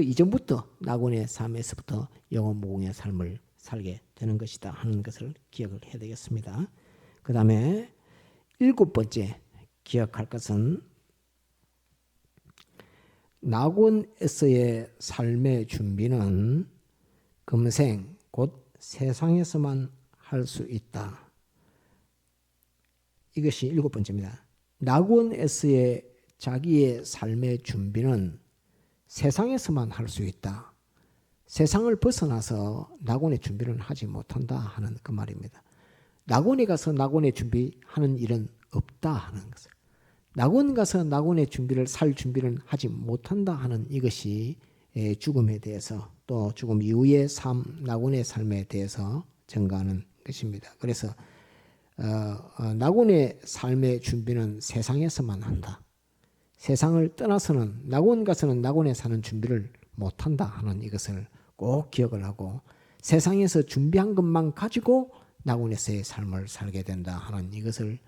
Speaker 2: 이전부터 낙원의 삶에서부터 영원 무궁의 삶을 살게 되는 것이다 하는 것을 기억을 해야 되겠습니다. 그 다음에 7번째 기억할 것은 낙원에서의 삶의 준비는 금생 곧 세상에서만 할 수 있다. 이것이 7번째입니다. 낙원에서의 자기의 삶의 준비는 세상에서만 할 수 있다. 세상을 벗어나서 낙원의 준비를 하지 못한다 하는 그 말입니다. 낙원에 가서 낙원의 준비하는 일은 없다 하는 것을. 낙원 가서 낙원의 준비를 살 준비를 하지 못한다 하는 이것이 죽음에 대해서 또 죽음 이후의 삶, 낙원의 삶에 대해서 증가하는 것입니다. 그래서 낙원의 삶의 준비는 세상에서만 한다. 세상을 떠나서는 낙원 가서는 낙원에 사는 준비를 못한다 하는 이것을 꼭 기억을 하고 세상에서 준비한 것만 가지고 낙원에서의 삶을 살게 된다 하는 이것을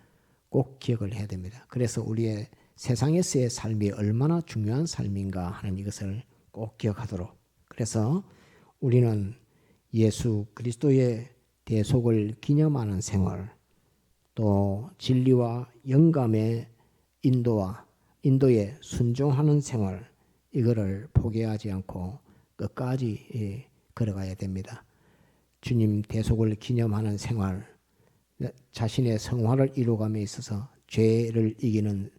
Speaker 2: 꼭 기억을 해야 됩니다. 그래서 우리의 세상에서의 삶이 얼마나 중요한 삶인가 하는 이것을 꼭 기억하도록. 그래서 우리는 예수 그리스도의 대속을 기념하는 생활, 또 진리와 영감의 인도에 순종하는 생활, 이거를 포기하지 않고 끝까지 걸어가야 됩니다. 주님 대속을 기념하는 생활, 자신의 성화를 이루감에 있어서 죄를 이기는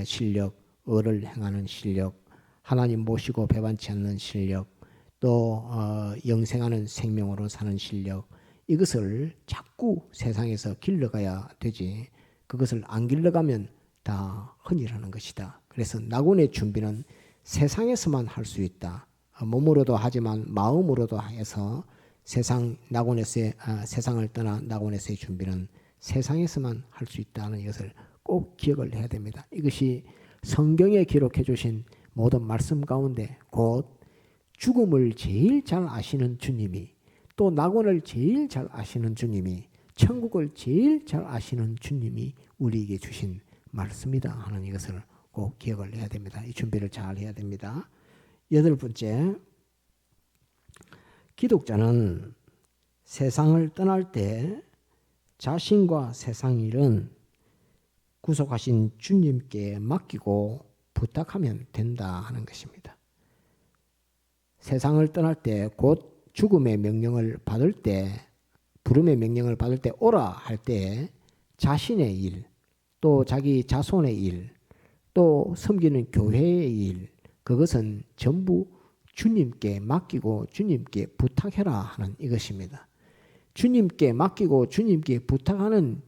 Speaker 2: 실력, 의를 행하는 실력, 하나님 모시고 배반치 않는 실력, 또 영생하는 생명으로 사는 실력, 이것을 자꾸 세상에서 길러가야 되지 그것을 안 길러가면 다 헌이라는 것이다. 그래서 낙원의 준비는 세상에서만 할 수 있다. 몸으로도 하지만 마음으로도 해서 세상을 떠나 낙원에서의 준비는 세상에서만 할 수 있다는 것을 꼭 기억을 해야 됩니다. 이것이 성경에 기록해 주신 모든 말씀 가운데 곧 죽음을 제일 잘 아시는 주님이, 또 낙원을 제일 잘 아시는 주님이, 천국을 제일 잘 아시는 주님이 우리에게 주신 말씀이다 하는 이것을 꼭 기억을 해야 됩니다. 이 준비를 잘 해야 됩니다. 8번째, 기독자는 세상을 떠날 때 자신과 세상 일은 구속하신 주님께 맡기고 부탁하면 된다 하는 것입니다. 세상을 떠날 때 곧 죽음의 명령을 받을 때, 부름의 명령을 받을 때 오라 할 때 자신의 일, 또 자기 자손의 일, 또 섬기는 교회의 일, 그것은 전부 주님께 맡기고 주님께 부탁해라 하는 이것입니다. 주님께 맡기고 주님께 부탁하는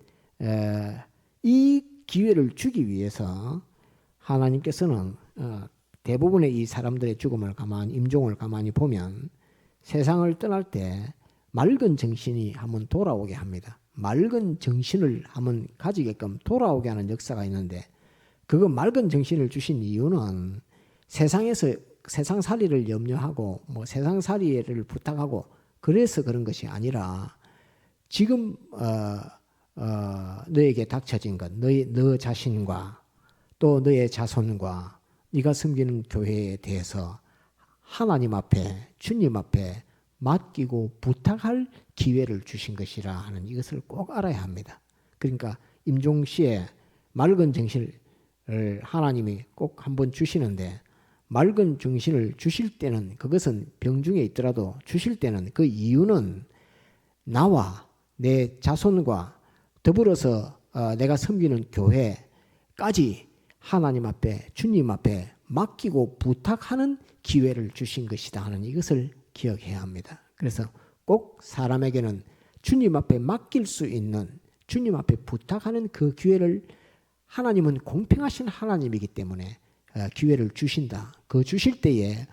Speaker 2: 이 기회를 주기 위해서 하나님께서는 대부분의 이 사람들의 죽음을 임종을 가만히 보면 세상을 떠날 때 맑은 정신이 한번 돌아오게 합니다. 맑은 정신을 한번 가지게끔 돌아오게 하는 역사가 있는데, 그거 맑은 정신을 주신 이유는 세상에서 세상살이를 염려하고 세상살이를 부탁하고 그래서 그런 것이 아니라 지금 너에게 닥쳐진 것, 너 자신과 또 너의 자손과 네가 섬기는 교회에 대해서 하나님 앞에, 주님 앞에 맡기고 부탁할 기회를 주신 것이라 하는 이것을 꼭 알아야 합니다. 그러니까 임종시에 맑은 정신을 하나님이 꼭 한번 주시는데, 맑은 정신을 주실 때는, 그것은 병중에 있더라도 주실 때는 그 이유는 나와 내 자손과 더불어서 내가 섬기는 교회까지 하나님 앞에, 주님 앞에 맡기고 부탁하는 기회를 주신 것이다 하는 이것을 기억해야 합니다. 그래서 꼭 사람에게는 주님 앞에 맡길 수 있는, 주님 앞에 부탁하는 그 기회를, 하나님은 공평하신 하나님이기 때문에 기회를 주신다. 그 주실 때에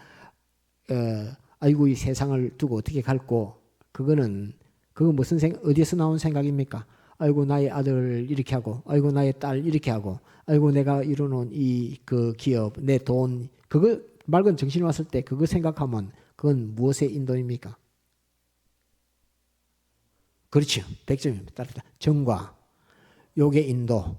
Speaker 2: 아이고 이 세상을 두고 어떻게 갈고, 그거 무슨 어디서 나온 생각입니까? 아이고 나의 아들 이렇게 하고, 아이고 나의 딸 이렇게 하고, 아이고 내가 이뤄놓은 그 기업, 내 돈, 그거 맑은 정신이 왔을 때 그거 생각하면 그건 무엇의 인도입니까? 그렇죠. 100점입니다. 정과 욕의 인도.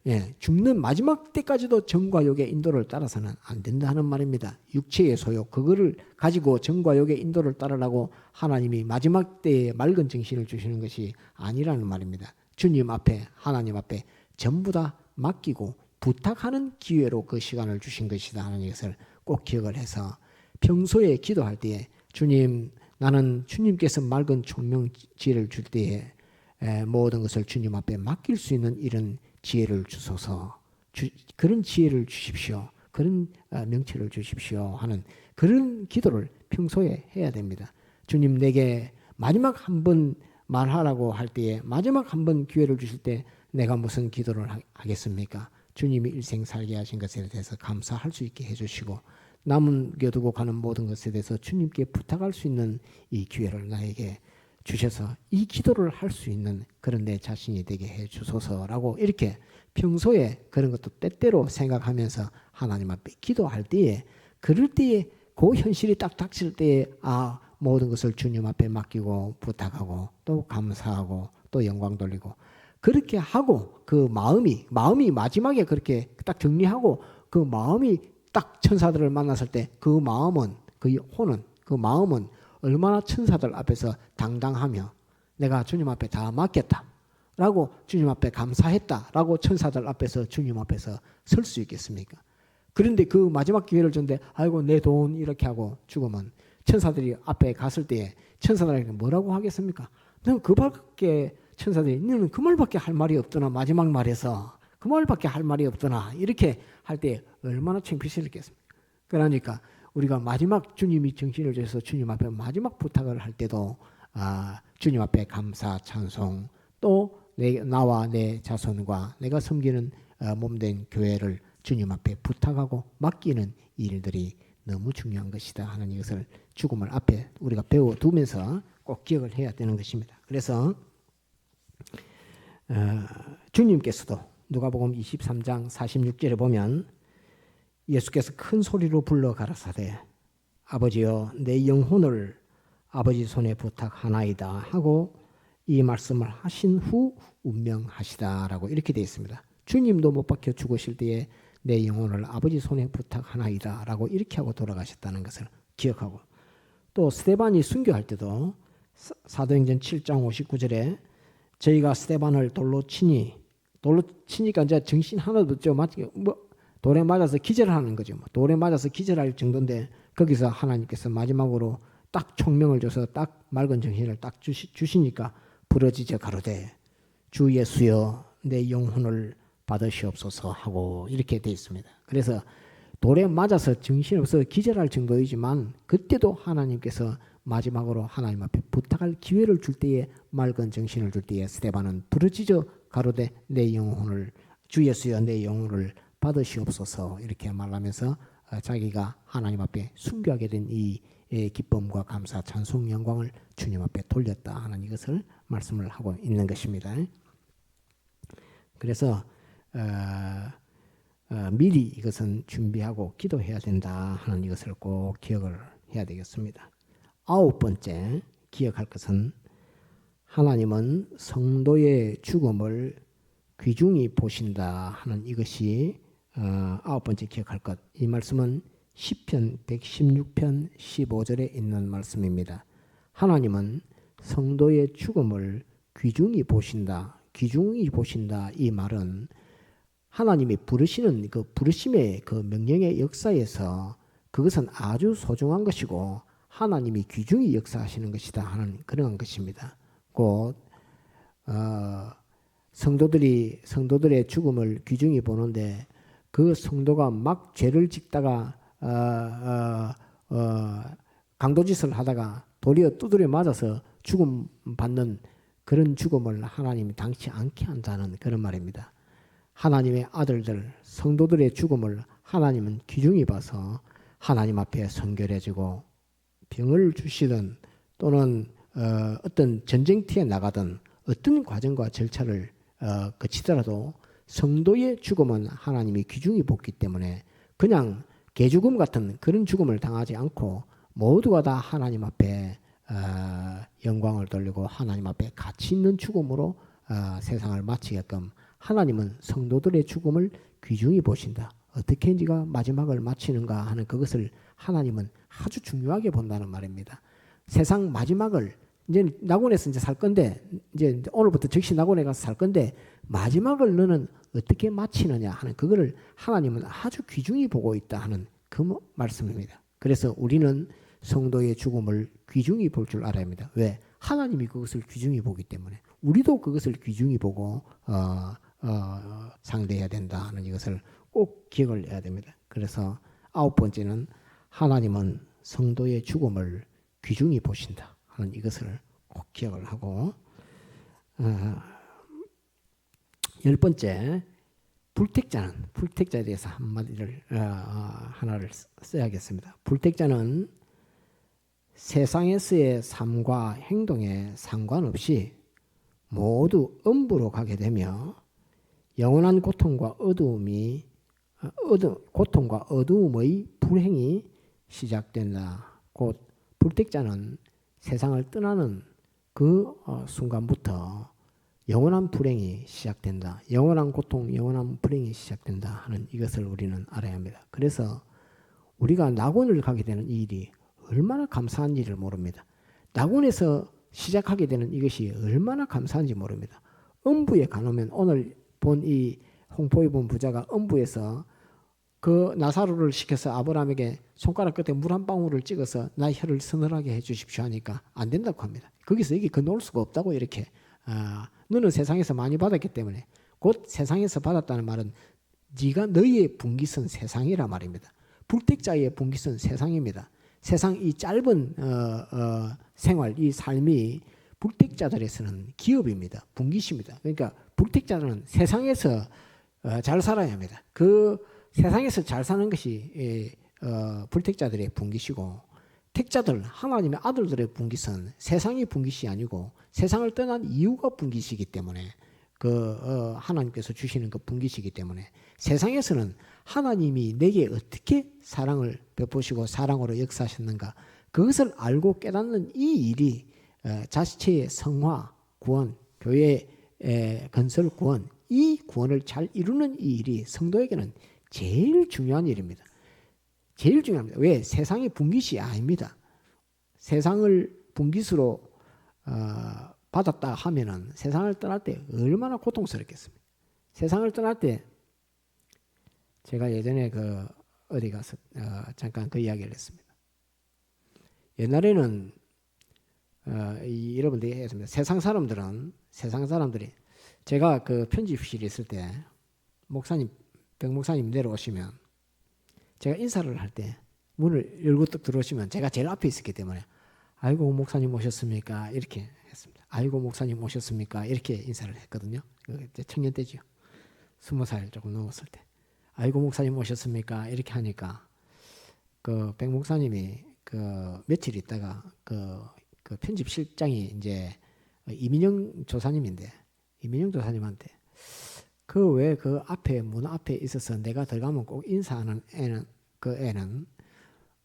Speaker 2: 예, 죽는 마지막 때까지도 정과 욕의 인도를 따라서는 안 된다는 말입니다. 육체의 소욕, 그거를 가지고 정과 욕의 인도를 따르라고 하나님이 마지막 때에 맑은 정신을 주시는 것이 아니라는 말입니다. 주님 앞에, 하나님 앞에 전부 다 맡기고 부탁하는 기회로 그 시간을 주신 것이다 하는 것을 꼭 기억을 해서 평소에 기도할 때에 주님, 나는 주님께서 맑은 총명지혜를 줄 때에 모든 것을 주님 앞에 맡길 수 있는 이런 지혜를 주소서. 그런 지혜를 주십시오. 그런 명철을 주십시오 하는 그런 기도를 평소에 해야 됩니다. 주님 내게 마지막 한 번 말하라고 할 때에 마지막 한 번 기회를 주실 때 내가 무슨 기도를 하겠습니까? 주님이 일생 살게 하신 것에 대해서 감사할 수 있게 해주시고 남겨두고 가는 모든 것에 대해서 주님께 부탁할 수 있는 이 기회를 나에게 주셔서 이 기도를 할 수 있는 그런 내 자신이 되게 해 주소서라고 이렇게 평소에 그런 것도 때때로 생각하면서 하나님 앞에 기도할 때에 그럴 때에 그 현실이 딱 닥칠 때에 모든 것을 주님 앞에 맡기고 부탁하고 또 감사하고 또 영광 돌리고 그렇게 하고 그 마음이 마지막에 그렇게 딱 정리하고 그 마음이 딱 천사들을 만났을 때 그 마음은 그 마음은 얼마나 천사들 앞에서 당당하며 내가 주님 앞에 다 맡겼다 라고 주님 앞에 감사했다 라고 천사들 앞에서 주님 앞에서 설 수 있겠습니까? 그런데 그 마지막 기회를 줬는데 아이고 내 돈 이렇게 하고 죽으면 천사들이 앞에 갔을 때에 천사들에게 뭐라고 하겠습니까? 너는 그밖에 천사들이 너는 그 말밖에 할 말이 없더나 마지막 말에서 그 말밖에 할 말이 없더나 이렇게 할 때 얼마나 창피스럽겠습니까? 그러니까 우리가 마지막 주님이 정신을 주셔서 주님 앞에 마지막 부탁을 할 때도 주님 앞에 감사 찬송 또 나와 내 자손과 내가 섬기는 몸된 교회를 주님 앞에 부탁하고 맡기는 일들이 너무 중요한 것이다 하는 이것을 죽음을 앞에 우리가 배워두면서 꼭 기억을 해야 되는 것입니다. 그래서 주님께서도 누가복음 23장 46절에 보면 예수께서 큰 소리로 불러 가라사대 아버지여 내 영혼을 아버지 손에 부탁하나이다 하고 이 말씀을 하신 후 운명하시다라고 이렇게 되어 있습니다. 주님도 못 박혀 죽으실 때에 내 영혼을 아버지 손에 부탁하나이다 라고 이렇게 하고 돌아가셨다는 것을 기억하고 또 스데반이 순교할 때도 사도행전 7장 59절에 저희가 스데반을 돌로 치니까 이제 정신 하나도 없죠. 돌에 맞아서 기절하는 거죠. 돌에 맞아서 기절할 정도인데 거기서 하나님께서 마지막으로 딱 총명을 줘서 딱 맑은 정신을 딱 주시니까 부러지져 가로되 주 예수여 내 영혼을 받으시옵소서 하고 이렇게 되어 있습니다. 그래서 돌에 맞아서 정신없어 기절할 정도이지만 그때도 하나님께서 마지막으로 하나님 앞에 부탁할 기회를 줄 때에 맑은 정신을 줄 때에 스데반은 부르짖어 가로되 내 영혼을 주 예수여 내 영혼을 받으시옵소서 이렇게 말하면서 자기가 하나님 앞에 순교하게 된 이 기쁨과 감사 찬송 영광을 주님 앞에 돌렸다 하는 이것을 말씀을 하고 있는 것입니다. 그래서 미리 이것은 준비하고 기도해야 된다 하는 이것을 꼭 기억을 해야 되겠습니다. 9번째 기억할 것은 하나님은 성도의 죽음을 귀중히 보신다 하는 이것이 9번째 기억할 것. 이 말씀은 시편 116편 15절에 있는 말씀입니다. 하나님은 성도의 죽음을 귀중히 보신다. 귀중히 보신다 이 말은 하나님이 부르시는 그 부르심의 그 명령의 역사에서 그것은 아주 소중한 것이고 하나님이 귀중히 역사하시는 것이다 하는 그런 것입니다. 곧 성도들의 죽음을 귀중히 보는데 그 성도가 막 죄를 짓다가 강도짓을 하다가 도리어 두드려 맞아서 죽음 받는 그런 죽음을 하나님이 당치 않게 한다는 그런 말입니다. 하나님의 아들들 성도들의 죽음을 하나님은 귀중히 봐서 하나님 앞에 성결해지고 병을 주시든 또는 어떤 전쟁터에 나가든 어떤 과정과 절차를 거치더라도 성도의 죽음은 하나님이 귀중히 보기 때문에 그냥 개죽음 같은 그런 죽음을 당하지 않고 모두가 다 하나님 앞에 영광을 돌리고 하나님 앞에 가치 있는 죽음으로 세상을 마치게끔 하나님은 성도들의 죽음을 귀중히 보신다. 어떻게 네가 마지막을 마치는가 하는 그것을 하나님은 아주 중요하게 본다는 말입니다. 세상 마지막을 이제 낙원에서 이제 살 건데 이제 오늘부터 즉시 낙원에 가서 살 건데 마지막을 너는 어떻게 마치느냐 하는 그거를 하나님은 아주 귀중히 보고 있다 하는 그 말씀입니다. 그래서 우리는 성도의 죽음을 귀중히 볼 줄 알아야 합니다. 왜? 하나님이 그것을 귀중히 보기 때문에 우리도 그것을 귀중히 보고 상대해야 된다 하는 이것을 꼭 기억을 해야 됩니다. 그래서 9번째는 하나님은 성도의 죽음을 귀중히 보신다 하는 이것을 꼭 기억을 하고 10번째 불택자에 대해서 한마디를 하나를 써야겠습니다. 불택자는 세상에서의 삶과 행동에 상관없이 모두 음부로 가게 되며 영원한 고통과 어두움의 불행이 시작된다. 곧 불택자는 세상을 떠나는 그 순간부터 영원한 불행이 시작된다. 영원한 고통, 영원한 불행이 시작된다 하는 이것을 우리는 알아야 합니다. 그래서 우리가 낙원을 가게 되는 이 일이 얼마나 감사한 일을 모릅니다. 낙원에서 시작하게 되는 이것이 얼마나 감사한지 모릅니다. 음부에 가놓으면 오늘 본 이 홍포에 본 부자가 음부에서 그 나사로를 시켜서 아브라함에게 손가락 끝에 물 한 방울을 찍어서 나의 혀를 서늘하게 해주십시오 하니까 안 된다고 합니다. 거기서 여기 건너올 수가 없다고 이렇게 너는 세상에서 많이 받았기 때문에 곧 세상에서 받았다는 말은 네가 너희의 분깃은 세상이라 말입니다. 불택자의 분깃은 세상입니다. 세상 이 짧은 생활, 이 삶이 불택자들에서는 기업입니다. 분깃입니다. 그러니까 불택자들은 세상에서 잘 살아야 합니다. 그 세상에서 잘 사는 것이 불택자들의 분깃이고 택자들, 하나님의 아들들의 분깃은 세상이 분깃이 아니고 세상을 떠난 이유가 분깃이기 때문에 하나님께서 주시는 그 분깃이기 때문에 세상에서는 하나님이 내게 어떻게 사랑을 베푸시고 사랑으로 역사하셨는가 그것을 알고 깨닫는 이 일이 자체의 성화, 구원, 교회 건설 구원, 이 구원을 잘 이루는 이 일이 성도에게는 제일 중요한 일입니다. 제일 중요합니다. 왜? 세상이 분깃이 아닙니다. 세상을 분깃으로 받았다 하면은 세상을 떠날 때 얼마나 고통스럽겠습니까? 세상을 떠날 때 제가 예전에 어디 가서 잠깐 그 이야기를 했습니다. 옛날에는 여러분들이 했습니다. 세상 사람들이 제가 그 편집실에 있을 때 백 목사님 내려오시면 제가 인사를 할 때 문을 열고 딱 들어오시면 제가 제일 앞에 있었기 때문에 아이고 목사님 오셨습니까? 이렇게 했습니다. 아이고 목사님 오셨습니까? 이렇게 인사를 했거든요. 청년 때죠. 20살 조금 넘었을 때. 아이고 목사님 오셨습니까? 이렇게 하니까 백 목사님이 며칠 있다가 그 편집실장이 이제 이민영 조사님인데 이민영 조사님한테 왜 그 앞에 문 앞에 있어서 내가 들어가면 꼭 인사하는 애는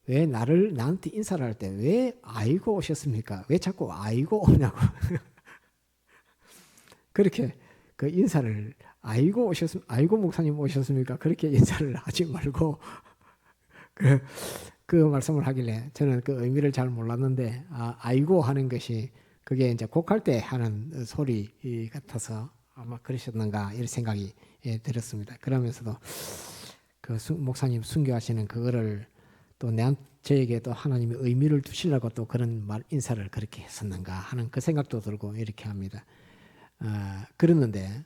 Speaker 2: 왜 나한테 인사를 할 때 왜 아이고 오셨습니까? 왜 자꾸 아이고 오냐고 그렇게 그 인사를 아이고 목사님 오셨습니까? 그렇게 인사를 하지 말고 그 말씀을 하길래 저는 그 의미를 잘 몰랐는데 아이고 하는 것이 그게 이제 곡할 때 하는 소리 같아서 아마 그러셨는가 이런 생각이 들었습니다. 그러면서도 그 목사님 순교하시는 그거를 또 저에게 또 하나님이 의미를 두시려고 또 그런 인사를 그렇게 했었는가 하는 그 생각도 들고 이렇게 합니다. 그랬는데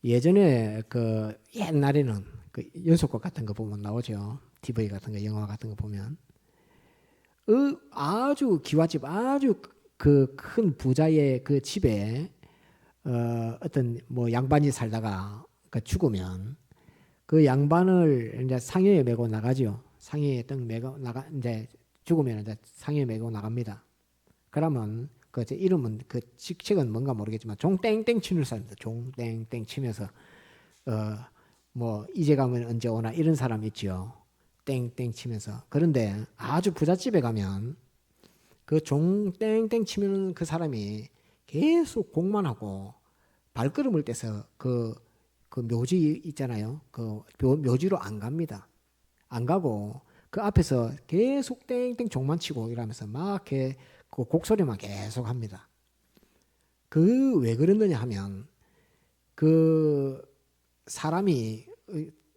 Speaker 2: 예전에 옛날에는 그 연속곡 같은 거 보면 나오죠. TV 같은 거, 영화 같은 거 보면 아주 기와집 아주 그 큰 부자의 그 집에 어떤 양반이 살다가 죽으면 그 양반을 이제 상여에 메고 나가죠. 상여에 딱 메고 이제 죽으면 이제 상여에 메고 나갑니다. 그러면 제 이름은 그 직책은 뭔가 모르겠지만 종땡땡 치는 사람입니다. 종땡땡 치면서 이제 가면 언제 오나 이런 사람 있죠. 땡땡 치면서. 그런데 아주 부잣집에 가면 그 종땡땡 치면 그 사람이 계속 곡만 하고 발걸음을 떼서 그 묘지 있잖아요. 그 묘지로 안 갑니다. 안 가고 그 앞에서 계속 땡땡 종만 치고 이러면서 막 그 곡소리만 계속 합니다. 왜 그랬느냐 하면 사람이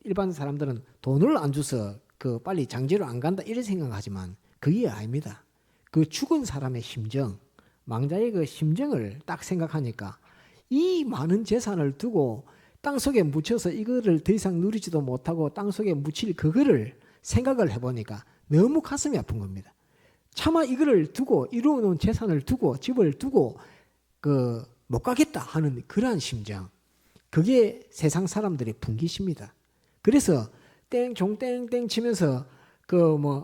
Speaker 2: 일반 사람들은 돈을 안 줘서 빨리 장지로 안 간다 이런 생각하지만 그게 아닙니다. 죽은 사람의 심정, 망자의 그 심정을 딱 생각하니까 이 많은 재산을 두고 땅속에 묻혀서 이거를 더 이상 누리지도 못하고 땅속에 묻힐 그거를 생각을 해보니까 너무 가슴이 아픈 겁니다. 차마 이거를 두고 이루어놓은 재산을 두고 집을 두고 못 가겠다 하는 그러한 심정, 그게 세상 사람들의 분깃입니다. 그래서 땡 치면서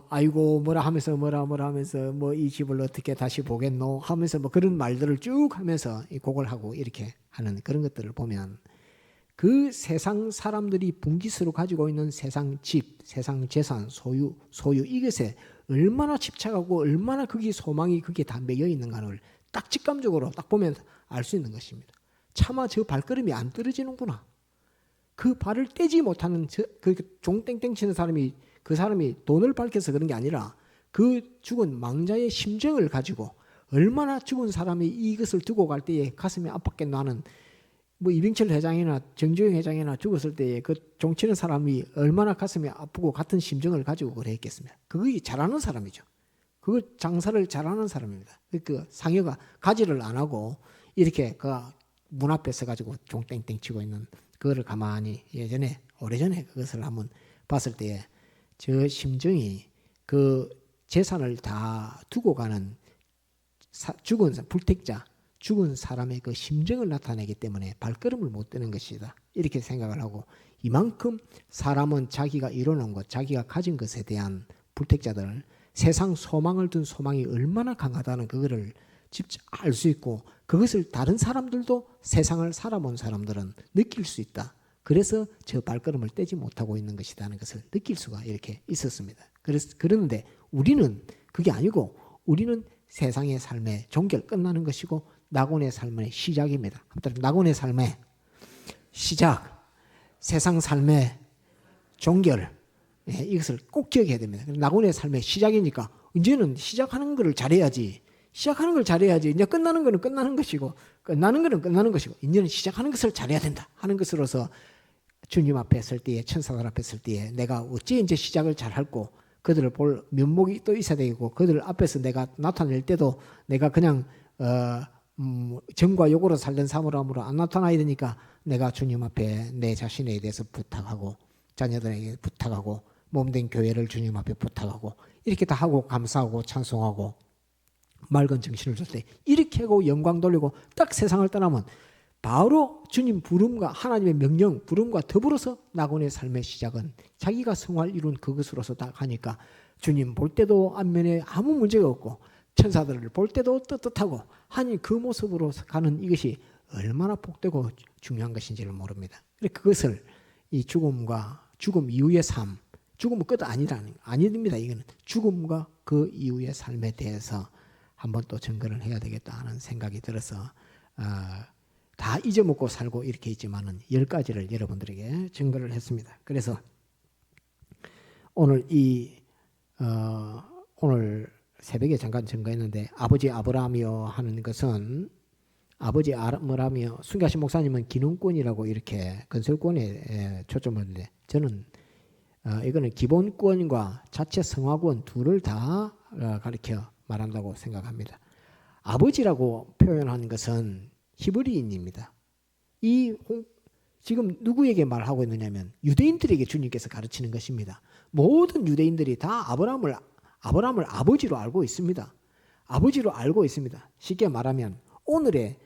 Speaker 2: 아이고 뭐라 하면서 뭐 이 집을 어떻게 다시 보겠노 하면서 뭐 그런 말들을 쭉 하면서 이 곡을 하고 이렇게 하는 그런 것들을 보면 그 세상 사람들이 분깃으로 가지고 있는 세상 집, 세상 재산, 소유 이것에 얼마나 집착하고 얼마나 그게 소망이 그게 다 매여 있는가를 딱 직감적으로 딱 보면 알 수 있는 것입니다. 차마 저 발걸음이 안 떨어지는구나. 그 발을 떼지 못하는 그 종땡땡 치는 사람이, 그 사람이 돈을 밝혀서 그런 게 아니라 그 죽은 망자의 심정을 가지고 얼마나 죽은 사람이 이것을 두고 갈 때에 가슴이 아팠겠나 하는, 뭐 이병철 회장이나 정주영 회장이나 죽었을 때에 그 종치는 사람이 얼마나 가슴이 아프고 같은 심정을 가지고 그래 했겠습니까? 그거 잘하는 사람이죠. 그거 장사를 잘하는 사람입니다. 그 상여가 가지를 안 하고 이렇게 그 문 앞에 서가지고 종땡땡 치고 있는 그거를 가만히 오래전에 그것을 한번 봤을 때에 저 심정이 그 재산을 다 두고 가는 죽은 불택자, 죽은 사람의 그 심정을 나타내기 때문에 발걸음을 못 떼는 것이다. 이렇게 생각을 하고, 이만큼 사람은 자기가 이뤄놓은 것, 자기가 가진 것에 대한 불택자들, 세상 소망을 둔 소망이 얼마나 강하다는 그거를 직접 알 수 있고, 그것을 다른 사람들도 세상을 살아본 사람들은 느낄 수 있다. 그래서 저 발걸음을 떼지 못하고 있는 것이라는 것을 느낄 수가 이렇게 있었습니다. 그런데 우리는 그게 아니고, 우리는 세상의 삶의 종결 끝나는 것이고 낙원의 삶의 시작입니다. 낙원의 삶의 시작, 세상 삶의 종결, 이것을 꼭 기억해야 됩니다. 낙원의 삶의 시작이니까 이제는 시작하는 것을 잘해야지. 시작하는 걸 잘해야지. 이제 끝나는 거는 끝나는 것이고, 끝나는 거는 끝나는 것이고, 이제는 시작하는 것을 잘해야 된다 하는 것으로서 주님 앞에 설 때에, 천사들 앞에 설 때에 내가 어찌 이제 시작을 잘할고, 그들을 볼 면목이 또 있어야 되고, 그들 앞에서 내가 나타낼 때도 내가 그냥 정과 욕으로 살던 사물함으로 안 나타나야 되니까 내가 주님 앞에 내 자신에 대해서 부탁하고, 자녀들에게 부탁하고, 몸된 교회를 주님 앞에 부탁하고, 이렇게 다 하고 감사하고 찬송하고 맑은 정신을 줄 때 이렇게 하고 영광 돌리고 딱 세상을 떠나면 바로 주님 부름과 하나님의 명령 부름과 더불어서 낙원의 삶의 시작은 자기가 성화를 이룬 그것으로서 다 가니까 주님 볼 때도 안면에 아무 문제가 없고 천사들을 볼 때도 떳떳하고 하니 그 모습으로 가는 이것이 얼마나 복되고 중요한 것인지를 모릅니다. 그것을 이 죽음 이후의 삶, 죽음은 끝 아닙니다. 이거는 죽음과 그 이후의 삶에 대해서 한번 또 증거를 해야 되겠다 하는 생각이 들어서 다 잊어먹고 살고 이렇게 있지만은 10가지를 여러분들에게 증거를 했습니다. 그래서 오늘 오늘 새벽에 잠깐 증거했는데 아버지 아브라함이요 하는 것은 아버지 아브라함이요, 순가신 목사님은 기능권이라고 이렇게 건설권에 초점을 두는데 저는 이거는 기본권과 자체 성화권 둘을 다 가리켜 말한다고 생각합니다. 아버지라고 표현하는 것은 히브리인입니다. 지금 누구에게 말하고 있느냐면 유대인들에게 주님께서 가르치는 것입니다. 모든 유대인들이 다 아브라함을 아버지로 알고 있습니다. 아버지로 알고 있습니다. 쉽게 말하면 오늘의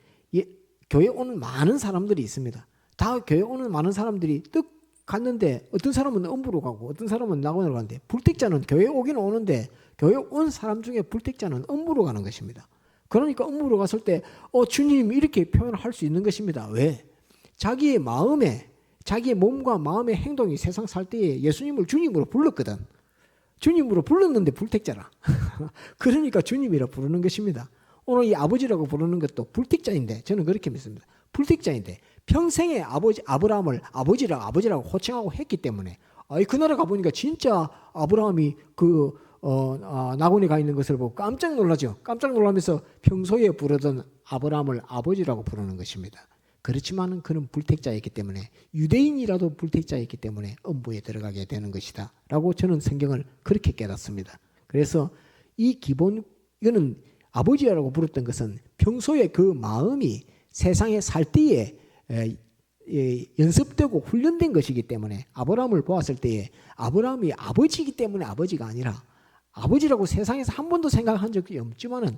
Speaker 2: 교회 오는 많은 사람들이 있습니다. 다 교회 오는 많은 사람들이 떡 갔는데 어떤 사람은 음부로 가고 어떤 사람은 낙원으로 가는데 불택자는 교회 오긴 오는데 교회 온 사람 중에 불택자는 음부로 가는 것입니다. 그러니까 음부로 갔을 때 주님 이렇게 표현할 수 있는 것입니다. 왜? 자기의 몸과 마음의 행동이 세상 살 때에 예수님을 주님으로 불렀거든. 주님으로 불렀는데 불택자라. 그러니까 주님이라 부르는 것입니다. 오늘 이 아버지라고 부르는 것도 불택자인데 저는 그렇게 믿습니다. 불택자인데 평생에 아브라함을 아버지라고 호칭하고 했기 때문에 그 나라 가보니까 진짜 아브라함이 낙원에 가 있는 것을 보고 깜짝 놀라죠. 깜짝 놀라면서 평소에 부르던 아브라함을 아버지라고 부르는 것입니다. 그렇지만 그는 불택자였기 때문에 유대인이라도 불택자였기 때문에 음부에 들어가게 되는 것이다 라고 저는 성경을 그렇게 깨닫습니다. 그래서 이거는 아버지라고 부르던 것은 평소에 그 마음이 세상에 살 때에 연습되고 훈련된 것이기 때문에 아브라함을 보았을 때에 아브라함이 아버지이기 때문에 아버지가 아니라 아버지라고 세상에서 한 번도 생각한 적이 없지만은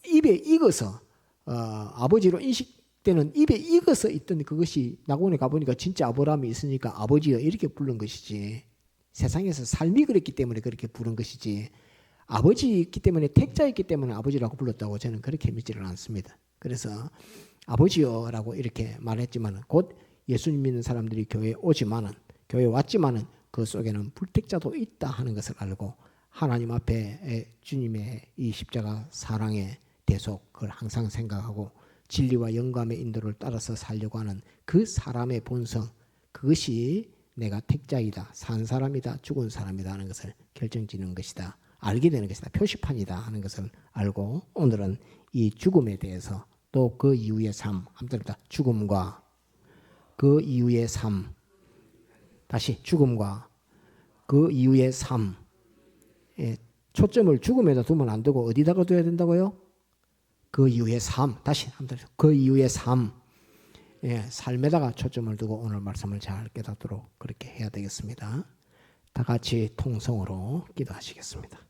Speaker 2: 입에 익어서 아버지로 인식되는 입에 익어서 있던 그것이 낙원에 가보니까 진짜 아브라함이 있으니까 아버지여 이렇게 부른 것이지 세상에서 삶이 그랬기 때문에 그렇게 부른 것이지 아버지있기 때문에 택자있기 때문에 아버지라고 불렀다고 저는 그렇게 믿지를 않습니다. 그래서 아버지여라고 이렇게 말했지만 곧 예수님 믿는 사람들이 교회에 오지만은 교회에 왔지만은 그 속에는 불택자도 있다 하는 것을 알고 하나님 앞에 주님의 이 십자가 사랑의 대속 그걸 항상 생각하고 진리와 영감의 인도를 따라서 살려고 하는 그 사람의 본성 그것이 내가 택자이다 산 사람이다 죽은 사람이다 하는 것을 결정짓는 것이다 알게 되는 것이다 표시판이다 하는 것을 알고 오늘은 이 죽음에 대해서 또 그 이후의 삶 한번 죽음과 그 이후의 삶 다시 죽음과 그 이후의 삶 초점을 죽음에다 두면 안 되고 어디다가 둬야 된다고요? 그 이후의 삶 다시 한번 그 이후의 삶 삶에다가 초점을 두고 오늘 말씀을 잘 깨닫도록 그렇게 해야 되겠습니다. 다 같이 통성으로 기도하시겠습니다.